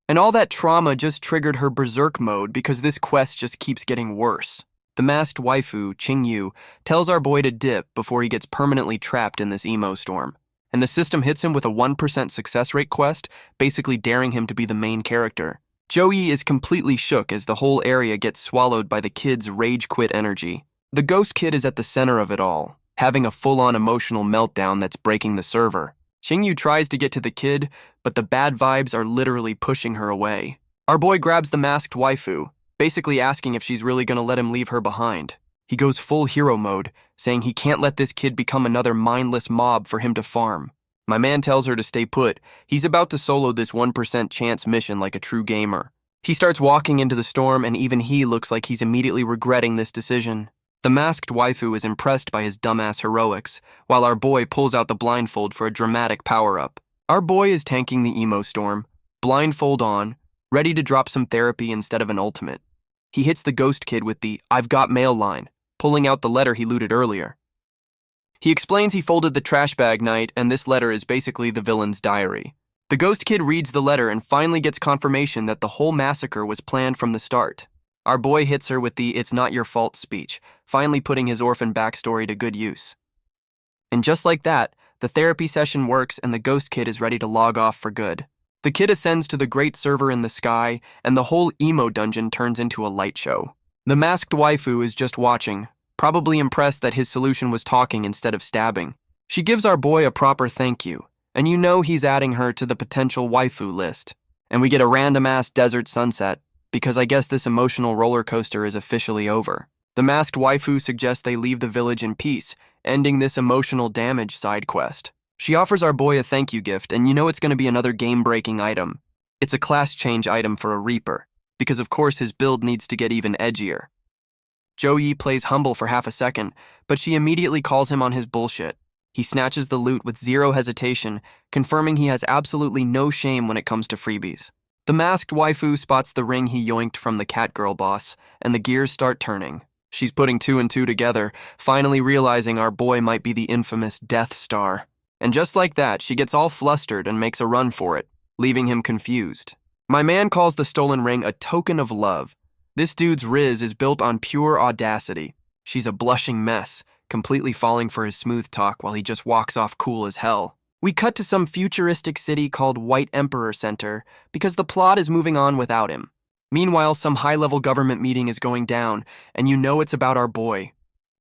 Speaker 1: And all that trauma just triggered her berserk mode because this quest just keeps getting worse. The masked waifu, Qingyu, tells our boy to dip before he gets permanently trapped in this emo storm. And the system hits him with a 1% success rate quest, basically daring him to be the main character. Joey is completely shook as the whole area gets swallowed by the kid's rage quit energy. The ghost kid is at the center of it all, having a full-on emotional meltdown that's breaking the server. Qingyu tries to get to the kid, but the bad vibes are literally pushing her away. Our boy grabs the masked waifu, basically asking if she's really going to let him leave her behind. He goes full hero mode, saying he can't let this kid become another mindless mob for him to farm. My man tells her to stay put. He's about to solo this 1% chance mission like a true gamer. He starts walking into the storm, and even he looks like he's immediately regretting this decision. The masked waifu is impressed by his dumbass heroics, while our boy pulls out the blindfold for a dramatic power-up. Our boy is tanking the emo storm, blindfold on, ready to drop some therapy instead of an ultimate. He hits the ghost kid with the "I've got mail" line, pulling out the letter he looted earlier. He explains he folded the trash bag night, and this letter is basically the villain's diary. The ghost kid reads the letter and finally gets confirmation that the whole massacre was planned from the start. Our boy hits her with the "it's not your fault" speech, finally putting his orphan backstory to good use. And just like that, the therapy session works and the ghost kid is ready to log off for good. The kid ascends to the great server in the sky, and the whole emo dungeon turns into a light show. The masked waifu is just watching, probably impressed that his solution was talking instead of stabbing. She gives our boy a proper thank you, and you know he's adding her to the potential waifu list. And we get a random-ass desert sunset, because I guess this emotional roller coaster is officially over. The masked waifu suggests they leave the village in peace, ending this emotional damage side quest. She offers our boy a thank you gift, and you know it's going to be another game-breaking item. It's a class change item for a Reaper, because of course his build needs to get even edgier. Joey plays humble for half a second, but she immediately calls him on his bullshit. He snatches the loot with zero hesitation, confirming he has absolutely no shame when it comes to freebies. The masked waifu spots the ring he yoinked from the catgirl boss, and the gears start turning. She's putting two and two together, finally realizing our boy might be the infamous Death Star. And just like that, she gets all flustered and makes a run for it, leaving him confused. My man calls the stolen ring a token of love. This dude's riz is built on pure audacity. She's a blushing mess, completely falling for his smooth talk while he just walks off cool as hell. We cut to some futuristic city called White Emperor Center because the plot is moving on without him. Meanwhile, some high-level government meeting is going down, and you know it's about our boy.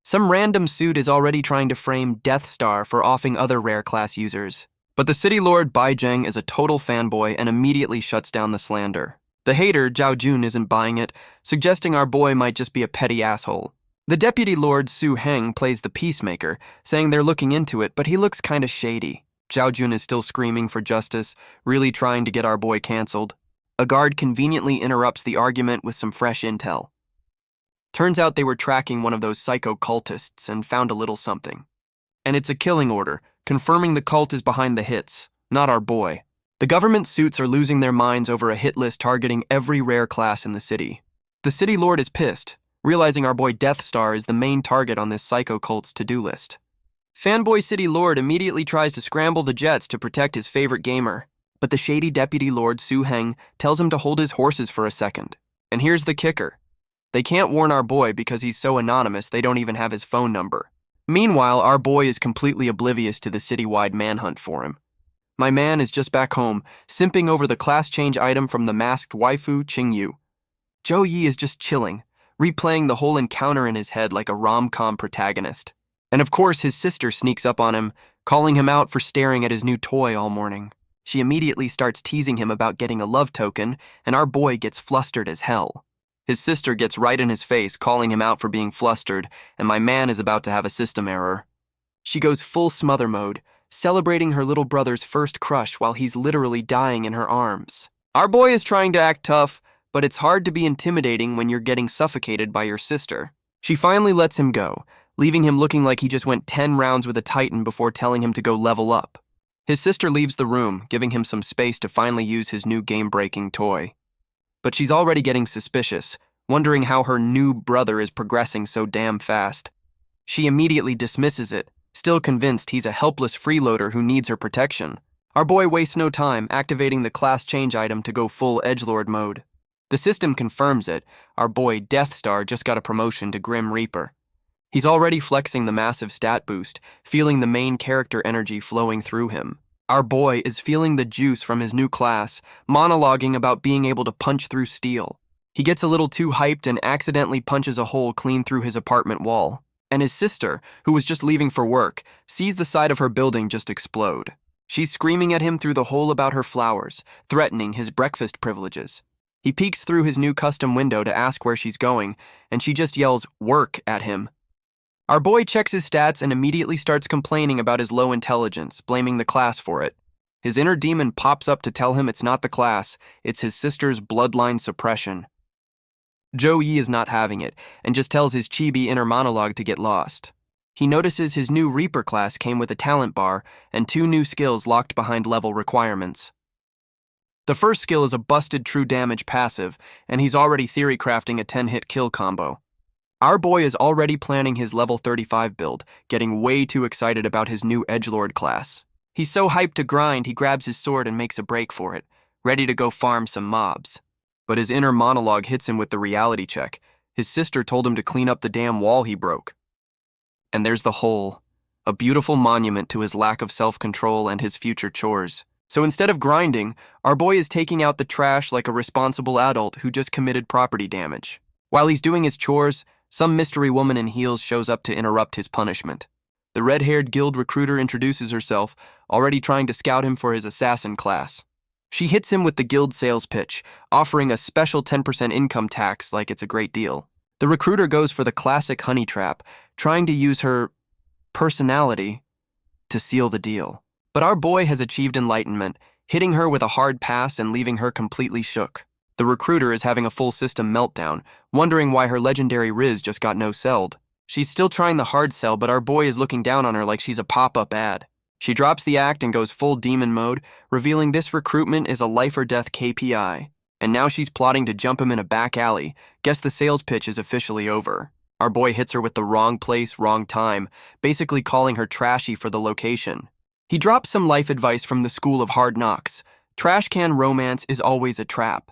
Speaker 1: Some random suit is already trying to frame Death Star for offing other rare class users. But the city lord Baizheng is a total fanboy and immediately shuts down the slander. The hater, Zhao Jun, isn't buying it, suggesting our boy might just be a petty asshole. The deputy lord Su Heng plays the peacemaker, saying they're looking into it, but he looks kinda shady. Zhao Jun is still screaming for justice, really trying to get our boy cancelled. A guard conveniently interrupts the argument with some fresh intel. Turns out they were tracking one of those psycho cultists and found a little something. And it's a killing order, confirming the cult is behind the hits, not our boy. The government suits are losing their minds over a hit list targeting every rare class in the city. The city lord is pissed, realizing our boy Death Star is the main target on this psycho cult's to-do list. Fanboy City Lord immediately tries to scramble the jets to protect his favorite gamer, but the shady deputy lord Su Heng tells him to hold his horses for a second. And here's the kicker. They can't warn our boy because he's so anonymous they don't even have his phone number. Meanwhile, our boy is completely oblivious to the citywide manhunt for him. My man is just back home, simping over the class change item from the masked waifu Qingyu. Zhou Yi is just chilling, replaying the whole encounter in his head like a rom-com protagonist. And of course, his sister sneaks up on him, calling him out for staring at his new toy all morning. She immediately starts teasing him about getting a love token, and our boy gets flustered as hell. His sister gets right in his face, calling him out for being flustered, and my man is about to have a system error. She goes full smother mode, celebrating her little brother's first crush while he's literally dying in her arms. Our boy is trying to act tough, but it's hard to be intimidating when you're getting suffocated by your sister. She finally lets him go, leaving him looking like he just went 10 rounds with a Titan before telling him to go level up. His sister leaves the room, giving him some space to finally use his new game-breaking toy. But she's already getting suspicious, wondering how her new brother is progressing so damn fast. She immediately dismisses it, still convinced he's a helpless freeloader who needs her protection. Our boy wastes no time activating the class change item to go full edgelord mode. The system confirms it. Our boy Death Star just got a promotion to Grim Reaper. He's already flexing the massive stat boost, feeling the main character energy flowing through him. Our boy is feeling the juice from his new class, monologuing about being able to punch through steel. He gets a little too hyped and accidentally punches a hole clean through his apartment wall. And his sister, who was just leaving for work, sees the side of her building just explode. She's screaming at him through the hole about her flowers, threatening his breakfast privileges. He peeks through his new custom window to ask where she's going, and she just yells, "Work," at him. Our boy checks his stats and immediately starts complaining about his low intelligence, blaming the class for it. His inner demon pops up to tell him it's not the class, it's his sister's bloodline suppression. Joe-yi is not having it, and just tells his chibi inner monologue to get lost. He notices his new Reaper class came with a talent bar and 2 new skills locked behind level requirements. The first skill is a busted true damage passive, and he's already theory crafting a 10-hit kill combo. Our boy is already planning his level 35 build, getting way too excited about his new edgelord class. He's so hyped to grind, he grabs his sword and makes a break for it, ready to go farm some mobs. But his inner monologue hits him with the reality check. His sister told him to clean up the damn wall he broke. And there's the hole, a beautiful monument to his lack of self-control and his future chores. So instead of grinding, our boy is taking out the trash like a responsible adult who just committed property damage. While he's doing his chores, some mystery woman in heels shows up to interrupt his punishment. The red-haired guild recruiter introduces herself, already trying to scout him for his assassin class. She hits him with the guild sales pitch, offering a special 10% income tax like it's a great deal. The recruiter goes for the classic honey trap, trying to use her personality to seal the deal. But our boy has achieved enlightenment, hitting her with a hard pass and leaving her completely shook. The recruiter is having a full system meltdown, wondering why her legendary Riz just got no-selled. She's still trying the hard sell, but our boy is looking down on her like she's a pop-up ad. She drops the act and goes full demon mode, revealing this recruitment is a life-or-death KPI. And now she's plotting to jump him in a back alley. Guess the sales pitch is officially over. Our boy hits her with the wrong place, wrong time, basically calling her trashy for the location. He drops some life advice from the School of Hard Knocks. Trash can romance is always a trap.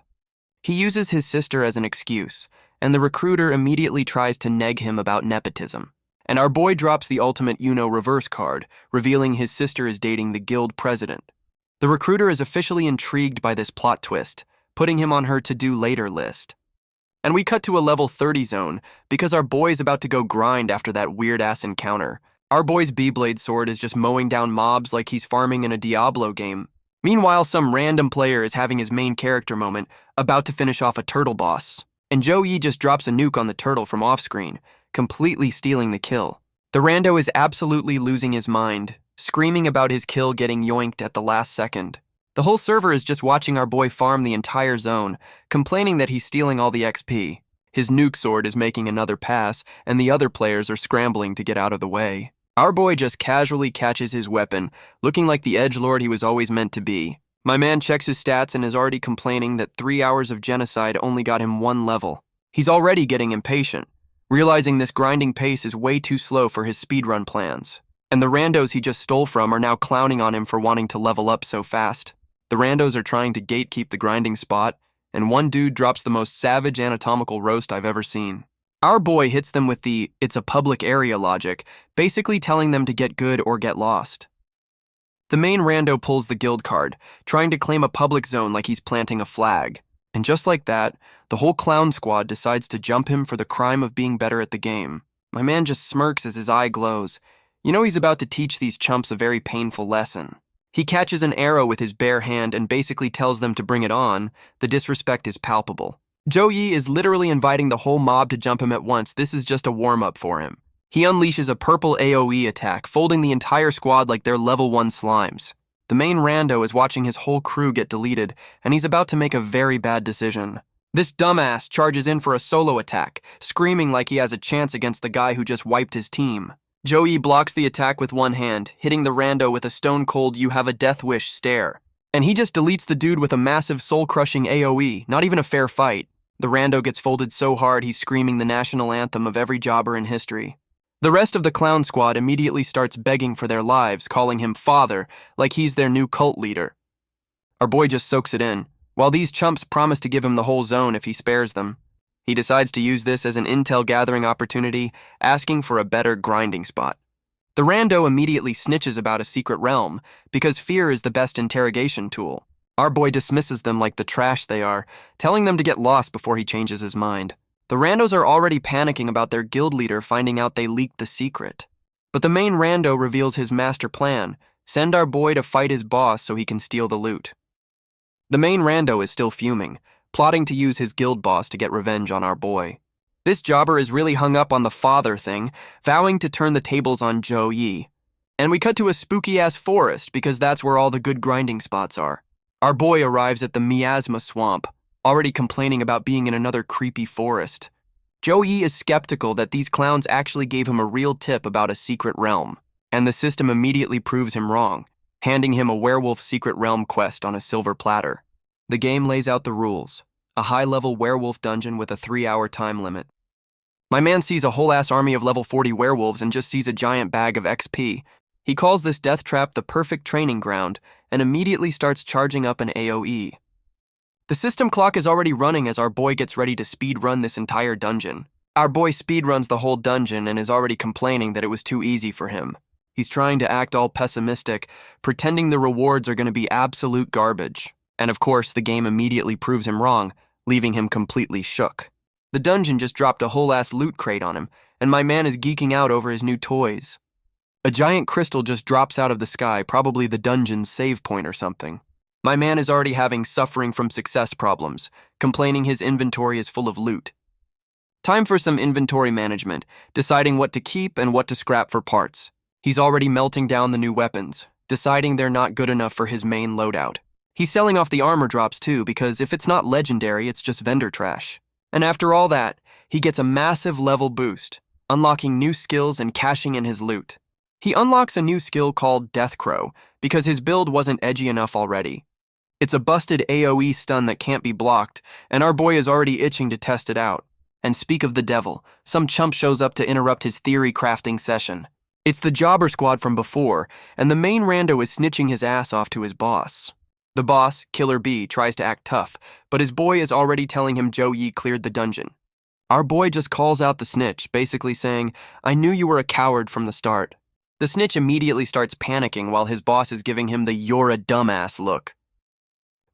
Speaker 1: He uses his sister as an excuse, and the recruiter immediately tries to neg him about nepotism. And our boy drops the ultimate reverse card, revealing his sister is dating the guild president. The recruiter is officially intrigued by this plot twist, putting him on her to-do later list. And we cut to a level 30 zone, because our boy's about to go grind after that weird-ass encounter. Our boy's B-Blade sword is just mowing down mobs like he's farming in a Diablo game. Meanwhile, some random player is having his main character moment, about to finish off a turtle boss. And Joe-yi just drops a nuke on the turtle from off-screen, completely stealing the kill. The rando is absolutely losing his mind, screaming about his kill getting yoinked at the last second. The whole server is just watching our boy farm the entire zone, complaining that he's stealing all the XP. His nuke sword is making another pass, and the other players are scrambling to get out of the way. Our boy just casually catches his weapon, looking like the edgelord he was always meant to be. My man checks his stats and is already complaining that 3 hours of genocide only got him 1 level. He's already getting impatient, realizing this grinding pace is way too slow for his speedrun plans. And the randos he just stole from are now clowning on him for wanting to level up so fast. The randos are trying to gatekeep the grinding spot, and one dude drops the most savage anatomical roast I've ever seen. Our boy hits them with the "it's a public area" logic, basically telling them to get good or get lost. The main rando pulls the guild card, trying to claim a public zone like he's planting a flag. And just like that, the whole clown squad decides to jump him for the crime of being better at the game. My man just smirks as his eye glows. You know he's about to teach these chumps a very painful lesson. He catches an arrow with his bare hand and basically tells them to bring it on. The disrespect is palpable. Joe-yi is literally inviting the whole mob to jump him at once. This is just a warm-up for him. He unleashes a purple AoE attack, folding the entire squad like they're level 1 slimes. The main rando is watching his whole crew get deleted, and he's about to make a very bad decision. This dumbass charges in for a solo attack, screaming like he has a chance against the guy who just wiped his team. Joe-yi blocks the attack with one hand, hitting the rando with a stone-cold "you have a death wish" stare. And he just deletes the dude with a massive soul-crushing AoE, not even a fair fight. The rando gets folded so hard he's screaming the national anthem of every jobber in history. The rest of the clown squad immediately starts begging for their lives, calling him father, like he's their new cult leader. Our boy just soaks it in, while these chumps promise to give him the whole zone if he spares them. He decides to use this as an intel gathering opportunity, asking for a better grinding spot. The rando immediately snitches about a secret realm, because fear is the best interrogation tool. Our boy dismisses them like the trash they are, telling them to get lost before he changes his mind. The randos are already panicking about their guild leader finding out they leaked the secret. But the main rando reveals his master plan: send our boy to fight his boss so he can steal the loot. The main rando is still fuming, plotting to use his guild boss to get revenge on our boy. This jobber is really hung up on the father thing, vowing to turn the tables on Zhou Yi. And we cut to a spooky-ass forest because that's where all the good grinding spots are. Our boy arrives at the miasma swamp, already complaining about being in another creepy forest. Zhou Yi is skeptical that these clowns actually gave him a real tip about a secret realm, and the system immediately proves him wrong, handing him a werewolf secret realm quest on a silver platter. The game lays out the rules: a high-level werewolf dungeon with a 3-hour time limit. My man sees a whole-ass army of level 40 werewolves and just sees a giant bag of XP. He calls this death trap the perfect training ground and immediately starts charging up an AoE. The system clock is already running as our boy gets ready to speedrun this entire dungeon. Our boy speedruns the whole dungeon and is already complaining that it was too easy for him. He's trying to act all pessimistic, pretending the rewards are going to be absolute garbage. And of course, the game immediately proves him wrong, leaving him completely shook. The dungeon just dropped a whole-ass loot crate on him, and my man is geeking out over his new toys. A giant crystal just drops out of the sky, probably the dungeon's save point or something. My man is already having suffering from success problems, complaining his inventory is full of loot. Time for some inventory management, deciding what to keep and what to scrap for parts. He's already melting down the new weapons, deciding they're not good enough for his main loadout. He's selling off the armor drops too, because if it's not legendary, it's just vendor trash. And after all that, he gets a massive level boost, unlocking new skills and cashing in his loot. He unlocks a new skill called Death Crow, because his build wasn't edgy enough already. It's a busted AoE stun that can't be blocked, and our boy is already itching to test it out. And speak of the devil, some chump shows up to interrupt his theory crafting session. It's the jobber squad from before, and the main rando is snitching his ass off to his boss. The boss, Killer B, tries to act tough, but his boy is already telling him Zhou Yi cleared the dungeon. Our boy just calls out the snitch, basically saying, "I knew you were a coward from the start." The snitch immediately starts panicking while his boss is giving him the "you're a dumbass" look.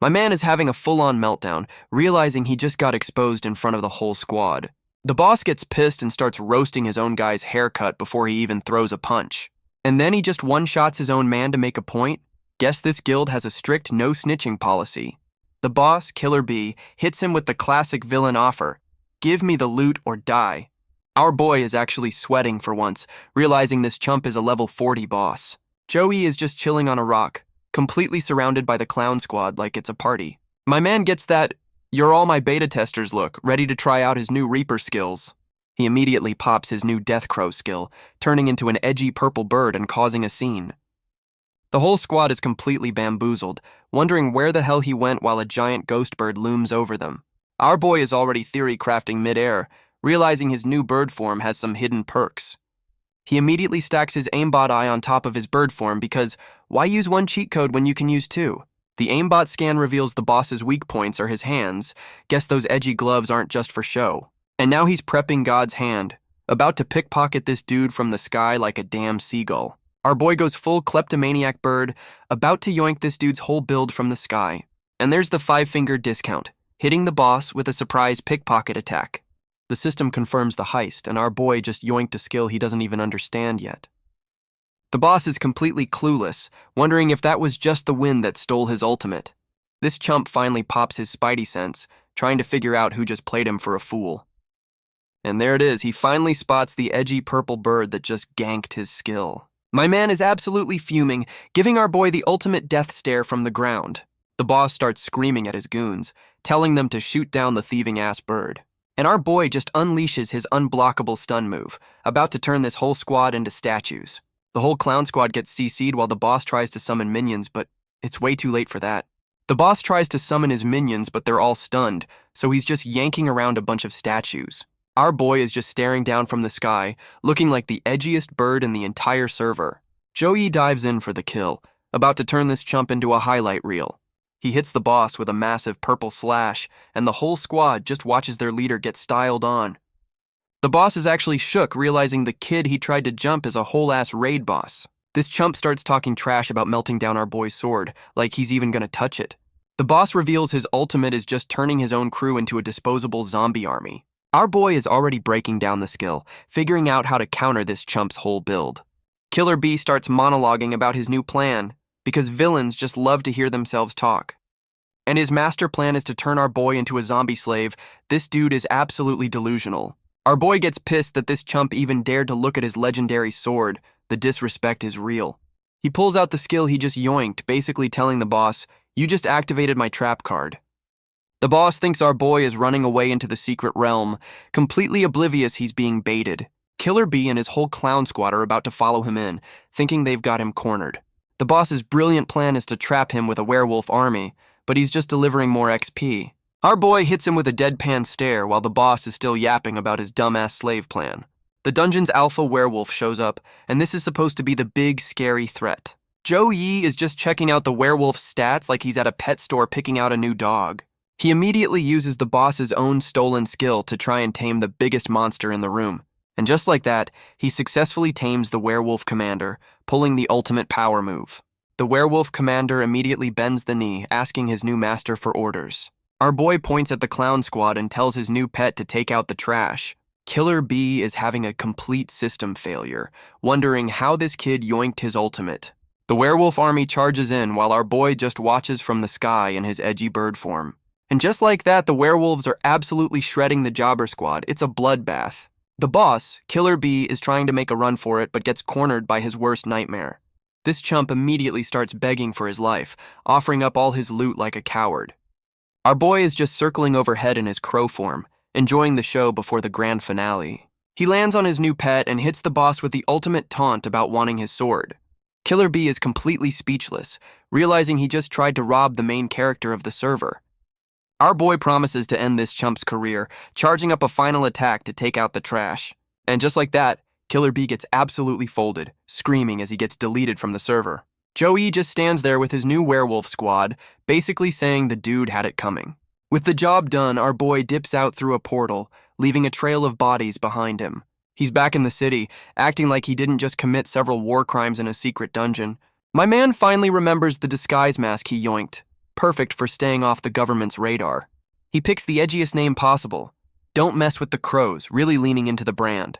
Speaker 1: My man is having a full-on meltdown, realizing he just got exposed in front of the whole squad. The boss gets pissed and starts roasting his own guy's haircut before he even throws a punch. And then he just one-shots his own man to make a point. Guess this guild has a strict no-snitching policy. The boss, Killer B, hits him with the classic villain offer: "Give me the loot or die." Our boy is actually sweating for once, realizing this chump is a level 40 boss. Zhou Yi is just chilling on a rock, completely surrounded by the clown squad like it's a party. My man gets that "you're all my beta testers" look, ready to try out his new Reaper skills. He immediately pops his new Death Crow skill, turning into an edgy purple bird and causing a scene. The whole squad is completely bamboozled, wondering where the hell he went while a giant ghost bird looms over them. Our boy is already theory crafting midair, realizing his new bird form has some hidden perks. He immediately stacks his aimbot eye on top of his bird form because why use one cheat code when you can use two? The aimbot scan reveals the boss's weak points are his hands. Guess those edgy gloves aren't just for show. And now he's prepping God's hand, about to pickpocket this dude from the sky like a damn seagull. Our boy goes full kleptomaniac bird, about to yoink this dude's whole build from the sky. And there's the 5-finger discount, hitting the boss with a surprise pickpocket attack. The system confirms the heist, and our boy just yoinked a skill he doesn't even understand yet. The boss is completely clueless, wondering if that was just the wind that stole his ultimate. This chump finally pops his spidey sense, trying to figure out who just played him for a fool. And there it is, he finally spots the edgy purple bird that just ganked his skill. My man is absolutely fuming, giving our boy the ultimate death stare from the ground. The boss starts screaming at his goons, telling them to shoot down the thieving-ass bird. And our boy just unleashes his unblockable stun move, about to turn this whole squad into statues. The whole clown squad gets CC'd while the boss tries to summon minions, but it's way too late for that. The boss tries to summon his minions, but they're all stunned, so he's just yanking around a bunch of statues. Our boy is just staring down from the sky, looking like the edgiest bird in the entire server. Joey dives in for the kill, about to turn this chump into a highlight reel. He hits the boss with a massive purple slash, and the whole squad just watches their leader get styled on. The boss is actually shook, realizing the kid he tried to jump is a whole-ass raid boss. This chump starts talking trash about melting down our boy's sword, like he's even gonna touch it. The boss reveals his ultimate is just turning his own crew into a disposable zombie army. Our boy is already breaking down the skill, figuring out how to counter this chump's whole build. Killer B starts monologuing about his new plan, because villains just love to hear themselves talk. And his master plan is to turn our boy into a zombie slave. This dude is absolutely delusional. Our boy gets pissed that this chump even dared to look at his legendary sword. The disrespect is real. He pulls out the skill he just yoinked, basically telling the boss, "You just activated my trap card." The boss thinks our boy is running away into the secret realm, completely oblivious he's being baited. Killer B and his whole clown squad are about to follow him in, thinking they've got him cornered. The boss's brilliant plan is to trap him with a werewolf army, but he's just delivering more XP. Our boy hits him with a deadpan stare while the boss is still yapping about his dumbass slave plan. The dungeon's alpha werewolf shows up, and this is supposed to be the big, scary threat. Joe Yi is just checking out the werewolf's stats like he's at a pet store picking out a new dog. He immediately uses the boss's own stolen skill to try and tame the biggest monster in the room. And just like that, he successfully tames the werewolf commander, pulling the ultimate power move. The werewolf commander immediately bends the knee, asking his new master for orders. Our boy points at the clown squad and tells his new pet to take out the trash. Killer B is having a complete system failure, wondering how this kid yoinked his ultimate. The werewolf army charges in while our boy just watches from the sky in his edgy bird form. And just like that, the werewolves are absolutely shredding the jobber squad. It's a bloodbath. The boss, Killer B, is trying to make a run for it but gets cornered by his worst nightmare. This chump immediately starts begging for his life, offering up all his loot like a coward. Our boy is just circling overhead in his crow form, enjoying the show before the grand finale. He lands on his new pet and hits the boss with the ultimate taunt about wanting his sword. Killer B is completely speechless, realizing he just tried to rob the main character of the server. Our boy promises to end this chump's career, charging up a final attack to take out the trash. And just like that, Killer B gets absolutely folded, screaming as he gets deleted from the server. Joey just stands there with his new werewolf squad, basically saying the dude had it coming. With the job done, our boy dips out through a portal, leaving a trail of bodies behind him. He's back in the city, acting like he didn't just commit several war crimes in a secret dungeon. My man finally remembers the disguise mask he yoinked, perfect for staying off the government's radar. He picks the edgiest name possible. Don't mess with the crows, really leaning into the brand.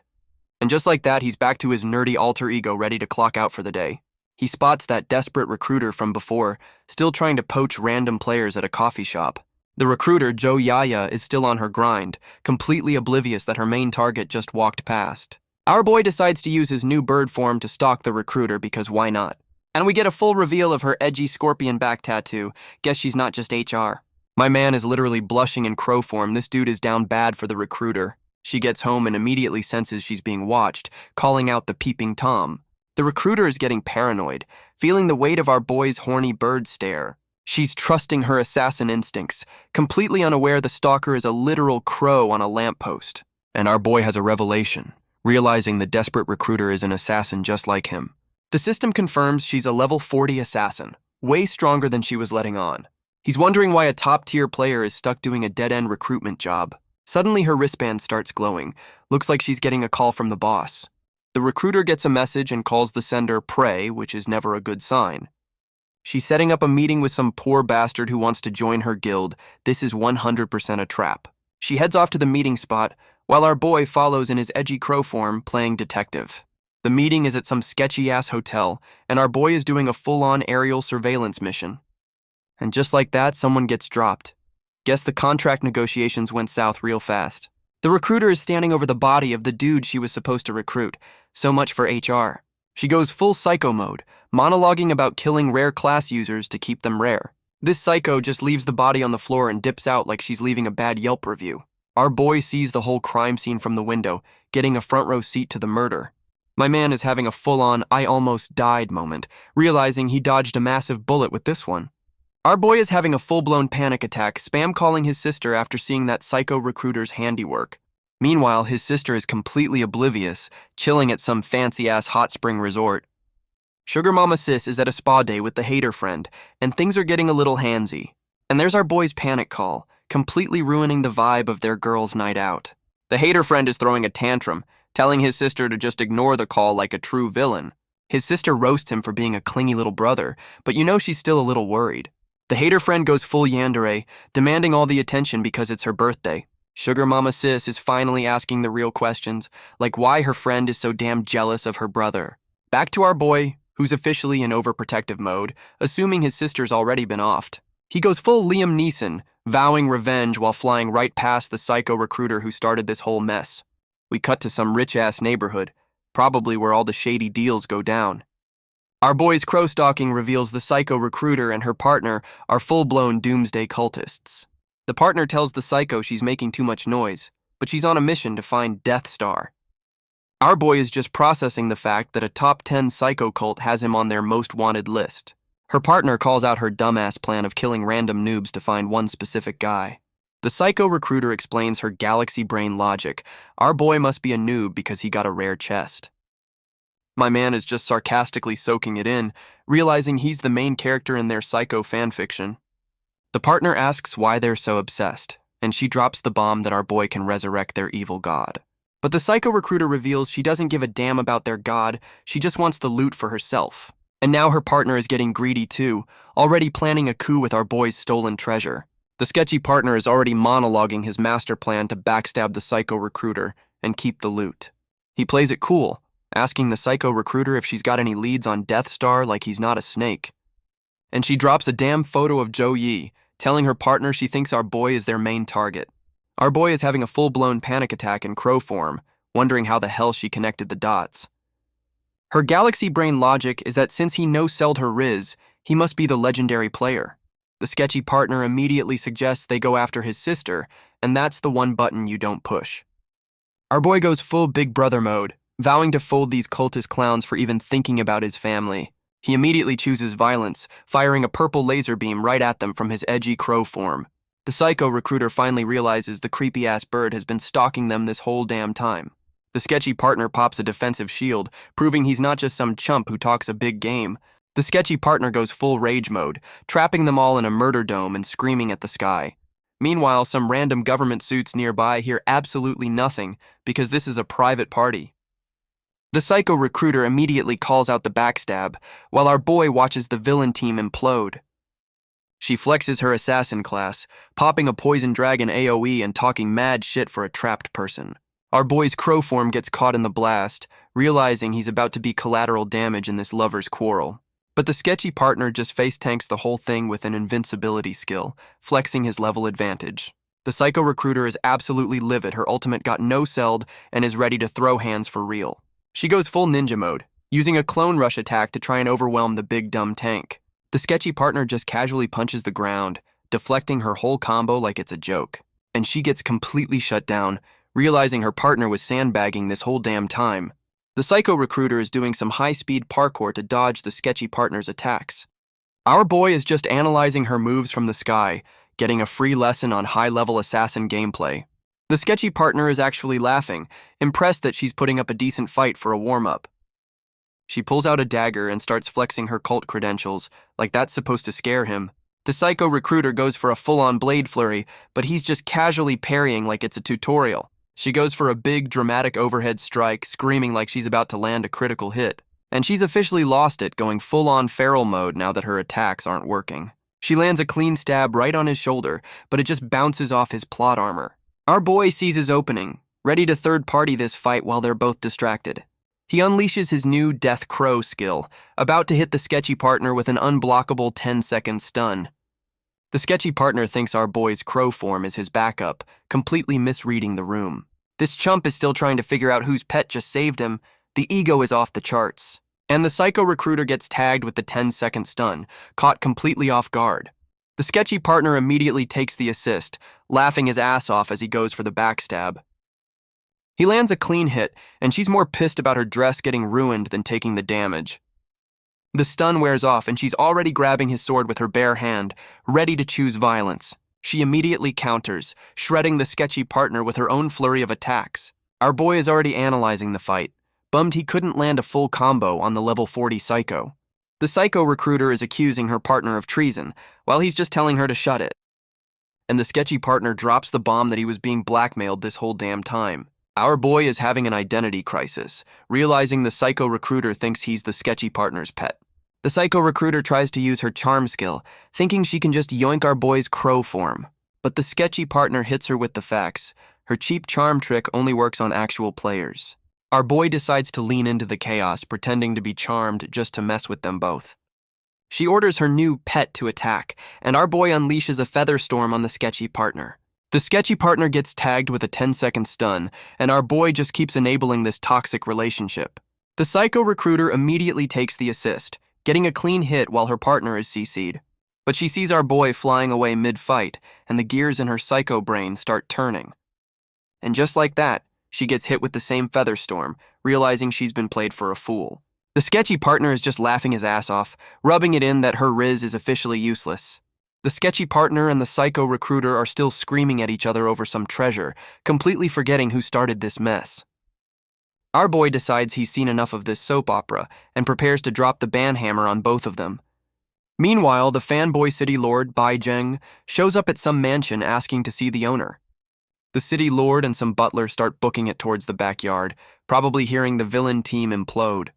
Speaker 1: And just like that, he's back to his nerdy alter ego ready to clock out for the day. He spots that desperate recruiter from before, still trying to poach random players at a coffee shop. The recruiter, Jo Yaya, is still on her grind, completely oblivious that her main target just walked past. Our boy decides to use his new bird form to stalk the recruiter because why not? And we get a full reveal of her edgy scorpion back tattoo. Guess she's not just HR. My man is literally blushing in crow form. This dude is down bad for the recruiter. She gets home and immediately senses she's being watched, calling out the peeping Tom. The recruiter is getting paranoid, feeling the weight of our boy's horny bird stare. She's trusting her assassin instincts, completely unaware the stalker is a literal crow on a lamppost. And our boy has a revelation, realizing the desperate recruiter is an assassin just like him. The system confirms she's a level 40 assassin, way stronger than she was letting on. He's wondering why a top-tier player is stuck doing a dead-end recruitment job. Suddenly her wristband starts glowing. Looks like she's getting a call from the boss. The recruiter gets a message and calls the sender prey, which is never a good sign. She's setting up a meeting with some poor bastard who wants to join her guild. This is 100% a trap. She heads off to the meeting spot, while our boy follows in his edgy crow form, playing detective. The meeting is at some sketchy-ass hotel, and our boy is doing a full-on aerial surveillance mission. And just like that, someone gets dropped. Guess the contract negotiations went south real fast. The recruiter is standing over the body of the dude she was supposed to recruit. So much for HR. She goes full psycho mode, monologuing about killing rare class users to keep them rare. This psycho just leaves the body on the floor and dips out like she's leaving a bad Yelp review. Our boy sees the whole crime scene from the window, getting a front row seat to the murder. My man is having a full-on I almost died moment, realizing he dodged a massive bullet with this one. Our boy is having a full-blown panic attack, spam calling his sister after seeing that psycho recruiter's handiwork. Meanwhile, his sister is completely oblivious, chilling at some fancy-ass hot spring resort. Sugar Mama Sis is at a spa day with the hater friend, and things are getting a little handsy. And there's our boy's panic call, completely ruining the vibe of their girls' night out. The hater friend is throwing a tantrum, telling his sister to just ignore the call like a true villain. His sister roasts him for being a clingy little brother, but you know she's still a little worried. The hater friend goes full yandere, demanding all the attention because it's her birthday. Sugar Mama Sis is finally asking the real questions, like why her friend is so damn jealous of her brother. Back to our boy, who's officially in overprotective mode, assuming his sister's already been offed. He goes full Liam Neeson, vowing revenge while flying right past the psycho recruiter who started this whole mess. We cut to some rich-ass neighborhood, probably where all the shady deals go down. Our boy's crow-stalking reveals the psycho recruiter and her partner are full-blown doomsday cultists. The partner tells the psycho she's making too much noise, but she's on a mission to find Death Star. Our boy is just processing the fact that a top 10 psycho cult has him on their most wanted list. Her partner calls out her dumbass plan of killing random noobs to find one specific guy. The psycho recruiter explains her galaxy brain logic. Our boy must be a noob because he got a rare chest. My man is just sarcastically soaking it in, realizing he's the main character in their psycho fanfiction. The partner asks why they're so obsessed, and she drops the bomb that our boy can resurrect their evil god. But the psycho recruiter reveals she doesn't give a damn about their god, she just wants the loot for herself. And now her partner is getting greedy too, already planning a coup with our boy's stolen treasure. The sketchy partner is already monologuing his master plan to backstab the psycho recruiter and keep the loot. He plays it cool, asking the psycho recruiter if she's got any leads on Death Star like he's not a snake. And she drops a damn photo of Zhou Yi, telling her partner she thinks our boy is their main target. Our boy is having a full-blown panic attack in crow form, wondering how the hell she connected the dots. Her galaxy brain logic is that since he no-selled her Riz, he must be the legendary player. The sketchy partner immediately suggests they go after his sister, and that's the one button you don't push. Our boy goes full Big Brother mode, vowing to fold these cultist clowns for even thinking about his family. He immediately chooses violence, firing a purple laser beam right at them from his edgy crow form. The psycho recruiter finally realizes the creepy-ass bird has been stalking them this whole damn time. The sketchy partner pops a defensive shield, proving he's not just some chump who talks a big game. The sketchy partner goes full rage mode, trapping them all in a murder dome and screaming at the sky. Meanwhile, some random government suits nearby hear absolutely nothing because this is a private party. The psycho recruiter immediately calls out the backstab, while our boy watches the villain team implode. She flexes her assassin class, popping a poison dragon AoE and talking mad shit for a trapped person. Our boy's crow form gets caught in the blast, realizing he's about to be collateral damage in this lover's quarrel. But the sketchy partner just face tanks the whole thing with an invincibility skill, flexing his level advantage. The psycho recruiter is absolutely livid her ultimate got no-selled and is ready to throw hands for real. She goes full ninja mode, using a clone rush attack to try and overwhelm the big dumb tank. The sketchy partner just casually punches the ground, deflecting her whole combo like it's a joke. And she gets completely shut down, realizing her partner was sandbagging this whole damn time. The psycho recruiter is doing some high-speed parkour to dodge the sketchy partner's attacks. Our boy is just analyzing her moves from the sky, getting a free lesson on high-level assassin gameplay. The sketchy partner is actually laughing, impressed that she's putting up a decent fight for a warm-up. She pulls out a dagger and starts flexing her cult credentials, like that's supposed to scare him. The psycho recruiter goes for a full-on blade flurry, but he's just casually parrying like it's a tutorial. She goes for a big, dramatic overhead strike, screaming like she's about to land a critical hit. And she's officially lost it, going full-on feral mode now that her attacks aren't working. She lands a clean stab right on his shoulder, but it just bounces off his plot armor. Our boy sees his opening, ready to third-party this fight while they're both distracted. He unleashes his new Death Crow skill, about to hit the sketchy partner with an unblockable 10-second stun. The sketchy partner thinks our boy's crow form is his backup, completely misreading the room. This chump is still trying to figure out whose pet just saved him. The ego is off the charts. And the psycho recruiter gets tagged with the 10-second stun, caught completely off guard. The sketchy partner immediately takes the assist, laughing his ass off as he goes for the backstab. He lands a clean hit, and she's more pissed about her dress getting ruined than taking the damage. The stun wears off, and she's already grabbing his sword with her bare hand, ready to choose violence. She immediately counters, shredding the sketchy partner with her own flurry of attacks. Our boy is already analyzing the fight, bummed he couldn't land a full combo on the level 40 psycho. The psycho recruiter is accusing her partner of treason, while he's just telling her to shut it. And the sketchy partner drops the bomb that he was being blackmailed this whole damn time. Our boy is having an identity crisis, realizing the psycho recruiter thinks he's the sketchy partner's pet. The psycho recruiter tries to use her charm skill, thinking she can just yoink our boy's crow form. But the sketchy partner hits her with the facts. Her cheap charm trick only works on actual players. Our boy decides to lean into the chaos, pretending to be charmed just to mess with them both. She orders her new pet to attack, and our boy unleashes a feather storm on the sketchy partner. The sketchy partner gets tagged with a 10-second stun, and our boy just keeps enabling this toxic relationship. The psycho recruiter immediately takes the assist, getting a clean hit while her partner is CC'd. But she sees our boy flying away mid-fight, and the gears in her psycho brain start turning. And just like that, she gets hit with the same feather storm, realizing she's been played for a fool. The sketchy partner is just laughing his ass off, rubbing it in that her riz is officially useless. The sketchy partner and the psycho recruiter are still screaming at each other over some treasure, completely forgetting who started this mess. Our boy decides he's seen enough of this soap opera and prepares to drop the banhammer on both of them. Meanwhile, the fanboy city lord, Bai Zheng, shows up at some mansion asking to see the owner. The city lord and some butlers start booking it towards the backyard, probably hearing the villain team implode.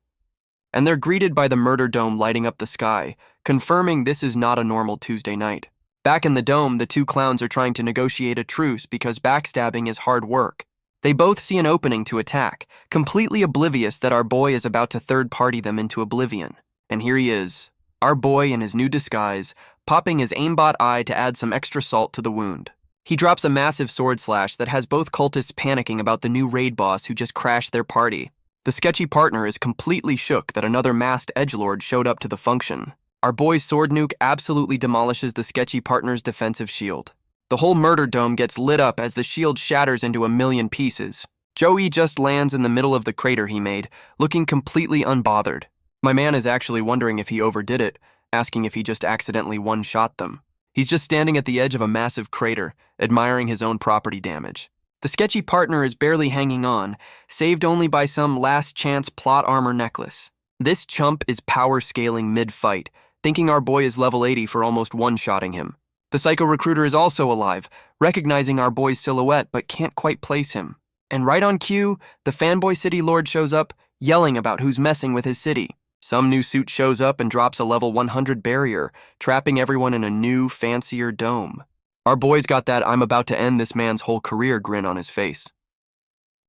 Speaker 1: And they're greeted by the murder dome lighting up the sky, confirming this is not a normal Tuesday night. Back in the dome, the two clowns are trying to negotiate a truce because backstabbing is hard work. They both see an opening to attack, completely oblivious that our boy is about to third-party them into oblivion. And here he is, our boy in his new disguise, popping his aimbot eye to add some extra salt to the wound. He drops a massive sword slash that has both cultists panicking about the new raid boss who just crashed their party. The sketchy partner is completely shook that another masked edgelord showed up to the function. Our boy's sword nuke absolutely demolishes the sketchy partner's defensive shield. The whole murder dome gets lit up as the shield shatters into a million pieces. Joey just lands in the middle of the crater he made, looking completely unbothered. My man is actually wondering if he overdid it, asking if he just accidentally one-shot them. He's just standing at the edge of a massive crater, admiring his own property damage. The sketchy partner is barely hanging on, saved only by some last-chance plot armor necklace. This chump is power-scaling mid-fight, thinking our boy is level 80 for almost one-shotting him. The psycho recruiter is also alive, recognizing our boy's silhouette but can't quite place him. And right on cue, the fanboy city lord shows up, yelling about who's messing with his city. Some new suit shows up and drops a level 100 barrier, trapping everyone in a new, fancier dome. Our boy's got that I'm about to end this man's whole career grin on his face.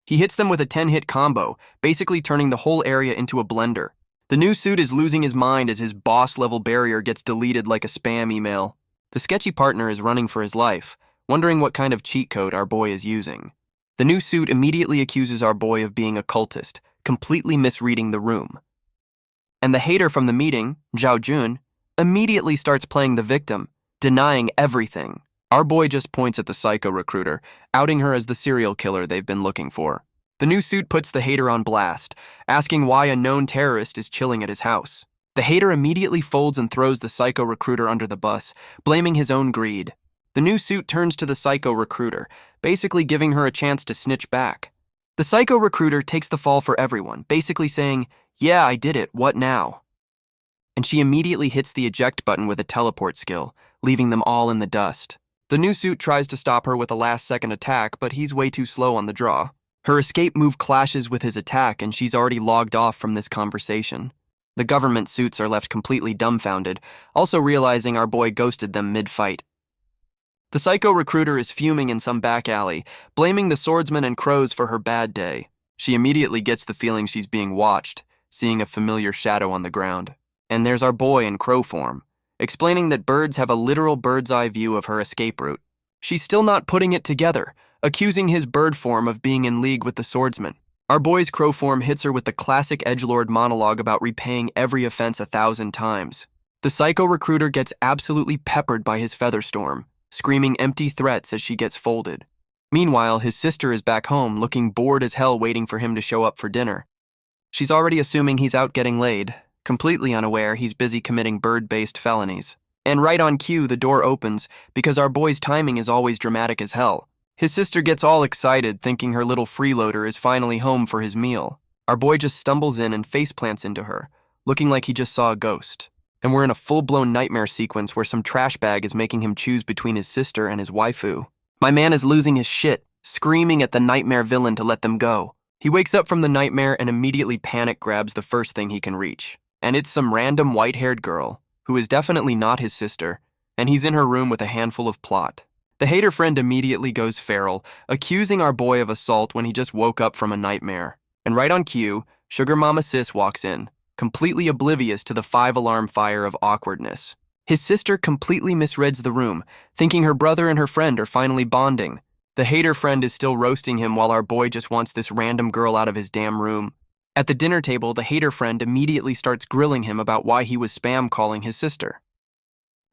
Speaker 1: He hits them with a 10-hit combo, basically turning the whole area into a blender. The new suit is losing his mind as his boss-level barrier gets deleted like a spam email. The sketchy partner is running for his life, wondering what kind of cheat code our boy is using. The new suit immediately accuses our boy of being a cultist, completely misreading the room. And the hater from the meeting, Zhao Jun, immediately starts playing the victim, denying everything. Our boy just points at the psycho recruiter, outing her as the serial killer they've been looking for. The new suit puts the hater on blast, asking why a known terrorist is chilling at his house. The hater immediately folds and throws the psycho recruiter under the bus, blaming his own greed. The new suit turns to the psycho recruiter, basically giving her a chance to snitch back. The psycho recruiter takes the fall for everyone, basically saying, "Yeah, I did it, what now?" And she immediately hits the eject button with a teleport skill, leaving them all in the dust. The new suit tries to stop her with a last-second attack, but he's way too slow on the draw. Her escape move clashes with his attack, and she's already logged off from this conversation. The government suits are left completely dumbfounded, also realizing our boy ghosted them mid-fight. The psycho recruiter is fuming in some back alley, blaming the swordsman and crows for her bad day. She immediately gets the feeling she's being watched, seeing a familiar shadow on the ground. And there's our boy in crow form, explaining that birds have a literal bird's-eye view of her escape route. She's still not putting it together, accusing his bird form of being in league with the swordsman. Our boy's crow form hits her with the classic edgelord monologue about repaying every offense 1,000 times. The psycho recruiter gets absolutely peppered by his feather storm, screaming empty threats as she gets folded. Meanwhile, his sister is back home, looking bored as hell waiting for him to show up for dinner. She's already assuming he's out getting laid, completely unaware he's busy committing bird-based felonies. And right on cue, the door opens because our boy's timing is always dramatic as hell. His sister gets all excited, thinking her little freeloader is finally home for his meal. Our boy just stumbles in and faceplants into her, looking like he just saw a ghost. And we're in a full-blown nightmare sequence where some trash bag is making him choose between his sister and his waifu. My man is losing his shit, screaming at the nightmare villain to let them go. He wakes up from the nightmare and immediately panic grabs the first thing he can reach. And it's some random white-haired girl, who is definitely not his sister, and he's in her room with a handful of plot. The hater friend immediately goes feral, accusing our boy of assault when he just woke up from a nightmare. And right on cue, Sugar Mama Sis walks in, completely oblivious to the 5-alarm fire of awkwardness. His sister completely misreads the room, thinking her brother and her friend are finally bonding. The hater friend is still roasting him while our boy just wants this random girl out of his damn room. At the dinner table, the hater friend immediately starts grilling him about why he was spam calling his sister.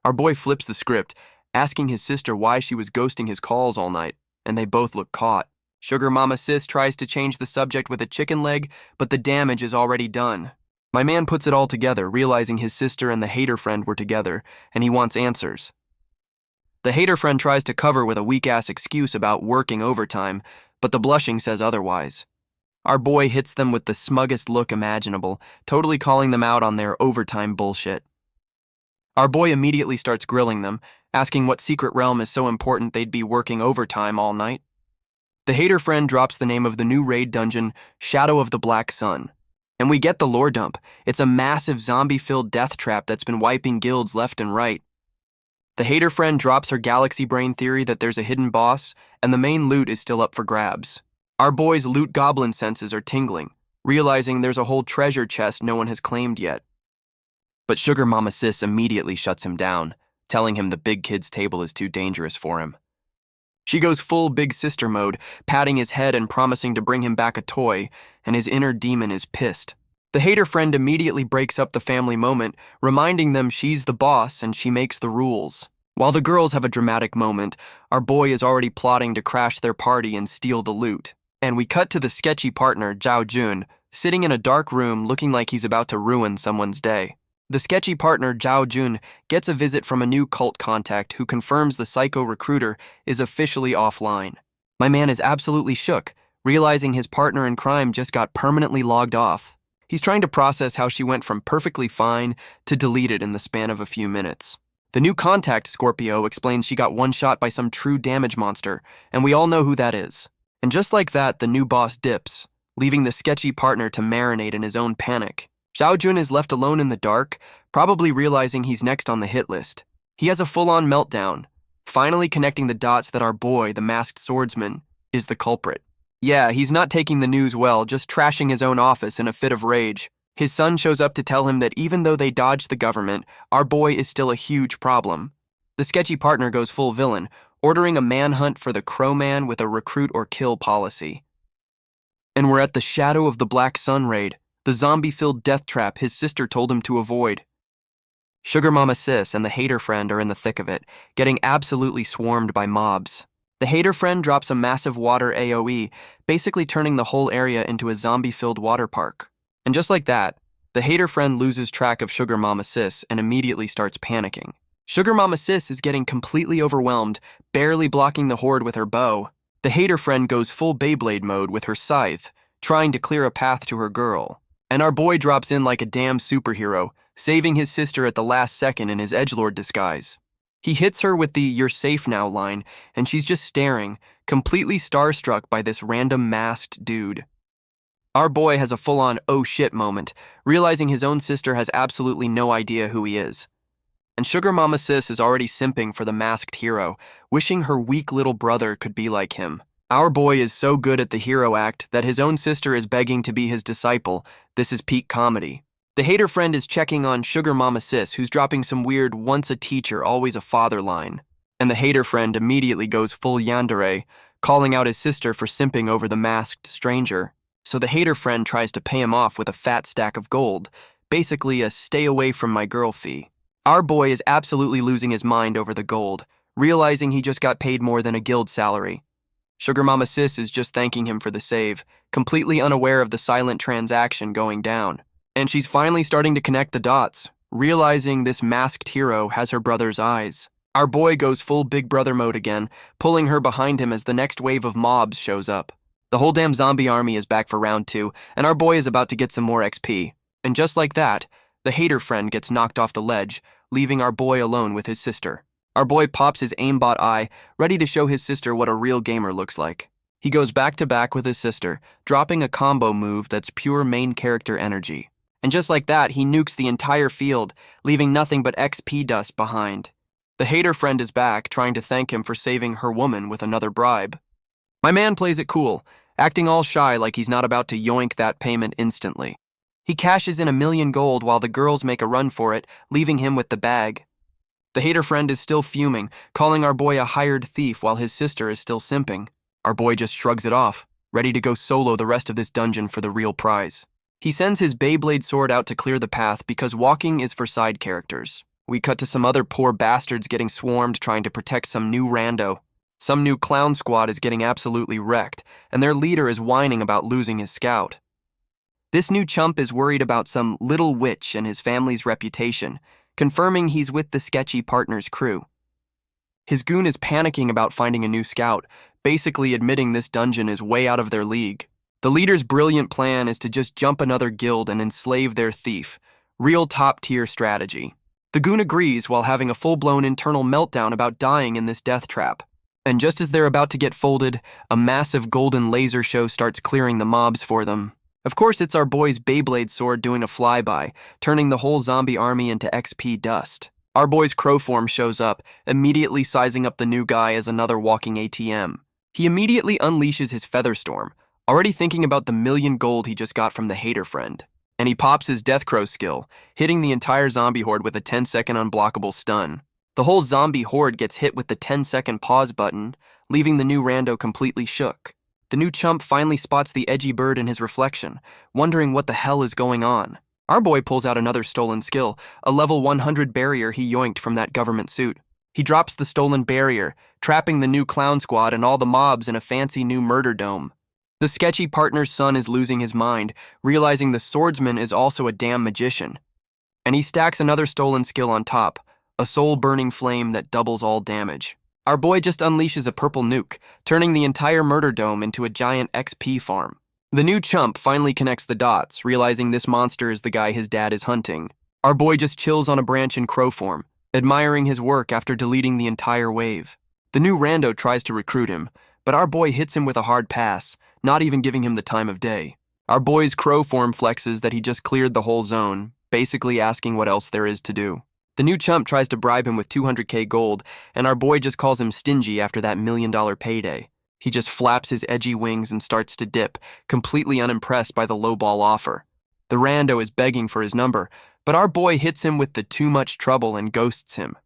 Speaker 1: Our boy flips the script, asking his sister why she was ghosting his calls all night, and they both look caught. Sugar Mama Sis tries to change the subject with a chicken leg, but the damage is already done. My man puts it all together, realizing his sister and the hater friend were together, and he wants answers. The hater friend tries to cover with a weak-ass excuse about working overtime, but the blushing says otherwise. Our boy hits them with the smuggest look imaginable, totally calling them out on their overtime bullshit. Our boy immediately starts grilling them, asking what secret realm is so important they'd be working overtime all night. The hater friend drops the name of the new raid dungeon, Shadow of the Black Sun. And we get the lore dump. It's a massive zombie-filled death trap that's been wiping guilds left and right. The hater friend drops her galaxy brain theory that there's a hidden boss, and the main loot is still up for grabs. Our boy's loot goblin senses are tingling, realizing there's a whole treasure chest no one has claimed yet. But Sugar Mama Sis immediately shuts him down, telling him the big kid's table is too dangerous for him. She goes full big sister mode, patting his head and promising to bring him back a toy, and his inner demon is pissed. The hater friend immediately breaks up the family moment, reminding them she's the boss and she makes the rules. While the girls have a dramatic moment, our boy is already plotting to crash their party and steal the loot. And we cut to the sketchy partner, Zhao Jun, sitting in a dark room looking like he's about to ruin someone's day. The sketchy partner, Zhao Jun, gets a visit from a new cult contact who confirms the psycho recruiter is officially offline. My man is absolutely shook, realizing his partner in crime just got permanently logged off. He's trying to process how she went from perfectly fine to deleted in the span of a few minutes. The new contact, Scorpio, explains she got one-shot by some true damage monster, and we all know who that is. And just like that, the new boss dips, leaving the sketchy partner to marinate in his own panic. Zhao Jun is left alone in the dark, probably realizing he's next on the hit list. He has a full-on meltdown, finally connecting the dots that our boy, the masked swordsman, is the culprit. Yeah, he's not taking the news well, just trashing his own office in a fit of rage. His son shows up to tell him that even though they dodged the government, our boy is still a huge problem. The sketchy partner goes full villain, ordering a manhunt for the Crow Man with a recruit or kill policy. And we're at the Shadow of the Black Sun raid, the zombie-filled death trap his sister told him to avoid. Sugar Mama Sis and the hater friend are in the thick of it, getting absolutely swarmed by mobs. The hater friend drops a massive water AoE, basically turning the whole area into a zombie-filled water park. And just like that, the hater friend loses track of Sugar Mama Sis and immediately starts panicking. Sugar Mama Sis is getting completely overwhelmed, barely blocking the horde with her bow. The hater friend goes full Beyblade mode with her scythe, trying to clear a path to her girl. And our boy drops in like a damn superhero, saving his sister at the last second in his edgelord disguise. He hits her with the "you're safe now" line, and she's just staring, completely starstruck by this random masked dude. Our boy has a full-on oh shit moment, realizing his own sister has absolutely no idea who he is. And Sugar Mama Sis is already simping for the masked hero, wishing her weak little brother could be like him. Our boy is so good at the hero act that his own sister is begging to be his disciple. This is peak comedy. The hater friend is checking on Sugar Mama Sis, who's dropping some weird once a teacher, always a father line. And the hater friend immediately goes full yandere, calling out his sister for simping over the masked stranger. So the hater friend tries to pay him off with a fat stack of gold, basically a stay away from my girl fee. Our boy is absolutely losing his mind over the gold, realizing he just got paid more than a guild salary. Sugar Mama Sis is just thanking him for the save, completely unaware of the silent transaction going down. And she's finally starting to connect the dots, realizing this masked hero has her brother's eyes. Our boy goes full Big Brother mode again, pulling her behind him as the next wave of mobs shows up. The whole damn zombie army is back for round 2, and our boy is about to get some more XP. And just like that, the hater friend gets knocked off the ledge, leaving our boy alone with his sister. Our boy pops his aimbot eye, ready to show his sister what a real gamer looks like. He goes back to back with his sister, dropping a combo move that's pure main character energy. And just like that, he nukes the entire field, leaving nothing but XP dust behind. The hater friend is back, trying to thank him for saving her woman with another bribe. My man plays it cool, acting all shy like he's not about to yoink that payment instantly. He cashes in 1,000,000 gold while the girls make a run for it, leaving him with the bag. The hater friend is still fuming, calling our boy a hired thief while his sister is still simping. Our boy just shrugs it off, ready to go solo the rest of this dungeon for the real prize. He sends his Beyblade sword out to clear the path because walking is for side characters. We cut to some other poor bastards getting swarmed trying to protect some new rando. Some new clown squad is getting absolutely wrecked, and their leader is whining about losing his scout. This new chump is worried about some little witch and his family's reputation, confirming he's with the sketchy partner's crew. His goon is panicking about finding a new scout, basically admitting this dungeon is way out of their league. The leader's brilliant plan is to just jump another guild and enslave their thief. Real top-tier strategy. The goon agrees while having a full-blown internal meltdown about dying in this death trap. And just as they're about to get folded, a massive golden laser show starts clearing the mobs for them. Of course, it's our boy's Beyblade sword doing a flyby, turning the whole zombie army into XP dust. Our boy's crow form shows up, immediately sizing up the new guy as another walking ATM. He immediately unleashes his feather storm, already thinking about the 1,000,000 gold he just got from the hater friend. And he pops his Death Crow skill, hitting the entire zombie horde with a 10-second unblockable stun. The whole zombie horde gets hit with the 10-second pause button, leaving the new rando completely shook. The new chump finally spots the edgy bird in his reflection, wondering what the hell is going on. Our boy pulls out another stolen skill, a level 100 barrier he yoinked from that government suit. He drops the stolen barrier, trapping the new clown squad and all the mobs in a fancy new murder dome. The sketchy partner's son is losing his mind, realizing the swordsman is also a damn magician. And he stacks another stolen skill on top, a soul-burning flame that doubles all damage. Our boy just unleashes a purple nuke, turning the entire murder dome into a giant XP farm. The new chump finally connects the dots, realizing this monster is the guy his dad is hunting. Our boy just chills on a branch in crow form, admiring his work after deleting the entire wave. The new rando tries to recruit him, but our boy hits him with a hard pass, not even giving him the time of day. Our boy's crow form flexes that he just cleared the whole zone, basically asking what else there is to do. The new chump tries to bribe him with 200k gold, and our boy just calls him stingy after that $1 million payday. He just flaps his edgy wings and starts to dip, completely unimpressed by the lowball offer. The rando is begging for his number, but our boy hits him with the too much trouble and ghosts him.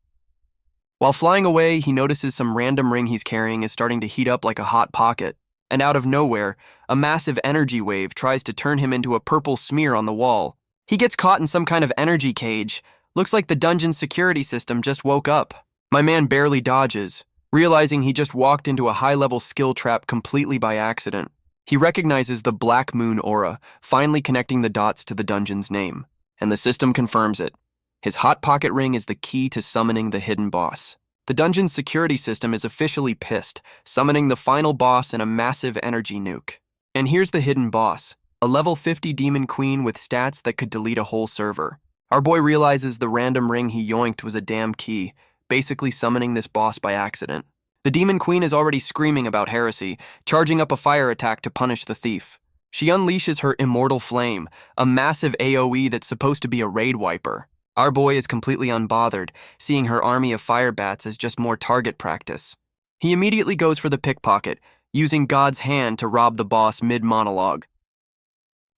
Speaker 1: While flying away, he notices some random ring he's carrying is starting to heat up like a hot pocket. And out of nowhere, a massive energy wave tries to turn him into a purple smear on the wall. He gets caught in some kind of energy cage. Looks like the dungeon's security system just woke up. My man barely dodges, realizing he just walked into a high-level skill trap completely by accident. He recognizes the Black Moon aura, finally connecting the dots to the dungeon's name. And the system confirms it. His Hot Pocket ring is the key to summoning the hidden boss. The dungeon's security system is officially pissed, summoning the final boss in a massive energy nuke. And here's the hidden boss, a level 50 demon queen with stats that could delete a whole server. Our boy realizes the random ring he yoinked was a damn key, basically summoning this boss by accident. The demon queen is already screaming about heresy, charging up a fire attack to punish the thief. She unleashes her immortal flame, a massive AoE that's supposed to be a raid wiper. Our boy is completely unbothered, seeing her army of fire bats as just more target practice. He immediately goes for the pickpocket, using God's hand to rob the boss mid-monologue.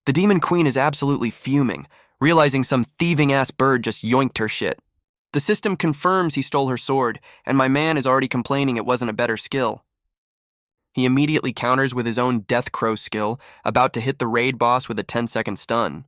Speaker 1: The demon queen is absolutely fuming, realizing some thieving-ass bird just yoinked her shit. The system confirms he stole her sword, and my man is already complaining it wasn't a better skill. He immediately counters with his own Death Crow skill, about to hit the raid boss with a 10-second stun.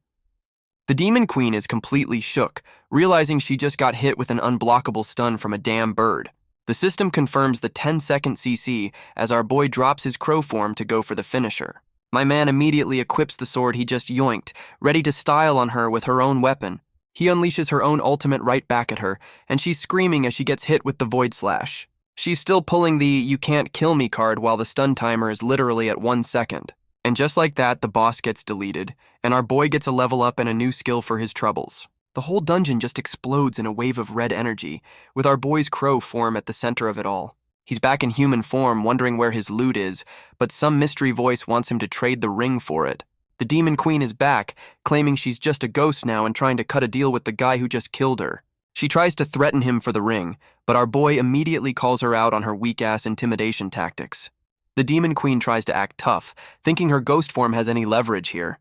Speaker 1: The demon queen is completely shook, realizing she just got hit with an unblockable stun from a damn bird. The system confirms the 10-second CC as our boy drops his crow form to go for the finisher. My man immediately equips the sword he just yoinked, ready to style on her with her own weapon. He unleashes her own ultimate right back at her, and she's screaming as she gets hit with the Void Slash. She's still pulling the "you can't kill me" card while the stun timer is literally at 1 second. And just like that, the boss gets deleted, and our boy gets a level up and a new skill for his troubles. The whole dungeon just explodes in a wave of red energy, with our boy's crow form at the center of it all. He's back in human form, wondering where his loot is, but some mystery voice wants him to trade the ring for it. The Demon Queen is back, claiming she's just a ghost now and trying to cut a deal with the guy who just killed her. She tries to threaten him for the ring, but our boy immediately calls her out on her weak-ass intimidation tactics. The Demon Queen tries to act tough, thinking her ghost form has any leverage here.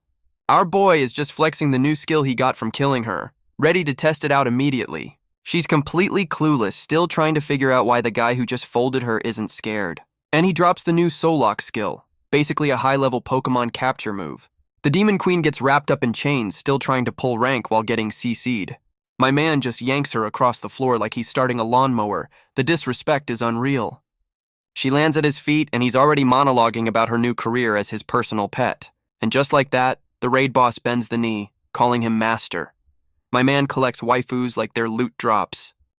Speaker 1: Our boy is just flexing the new skill he got from killing her, ready to test it out immediately. She's completely clueless, still trying to figure out why the guy who just folded her isn't scared. And he drops the new Soul Lock skill, basically a high-level Pokemon capture move. The Demon Queen gets wrapped up in chains, still trying to pull rank while getting CC'd. My man just yanks her across the floor like he's starting a lawnmower. The disrespect is unreal. She lands at his feet, and he's already monologuing about her new career as his personal pet. And just like that, the raid boss bends the knee, calling him master. My man collects waifus like they're loot drops.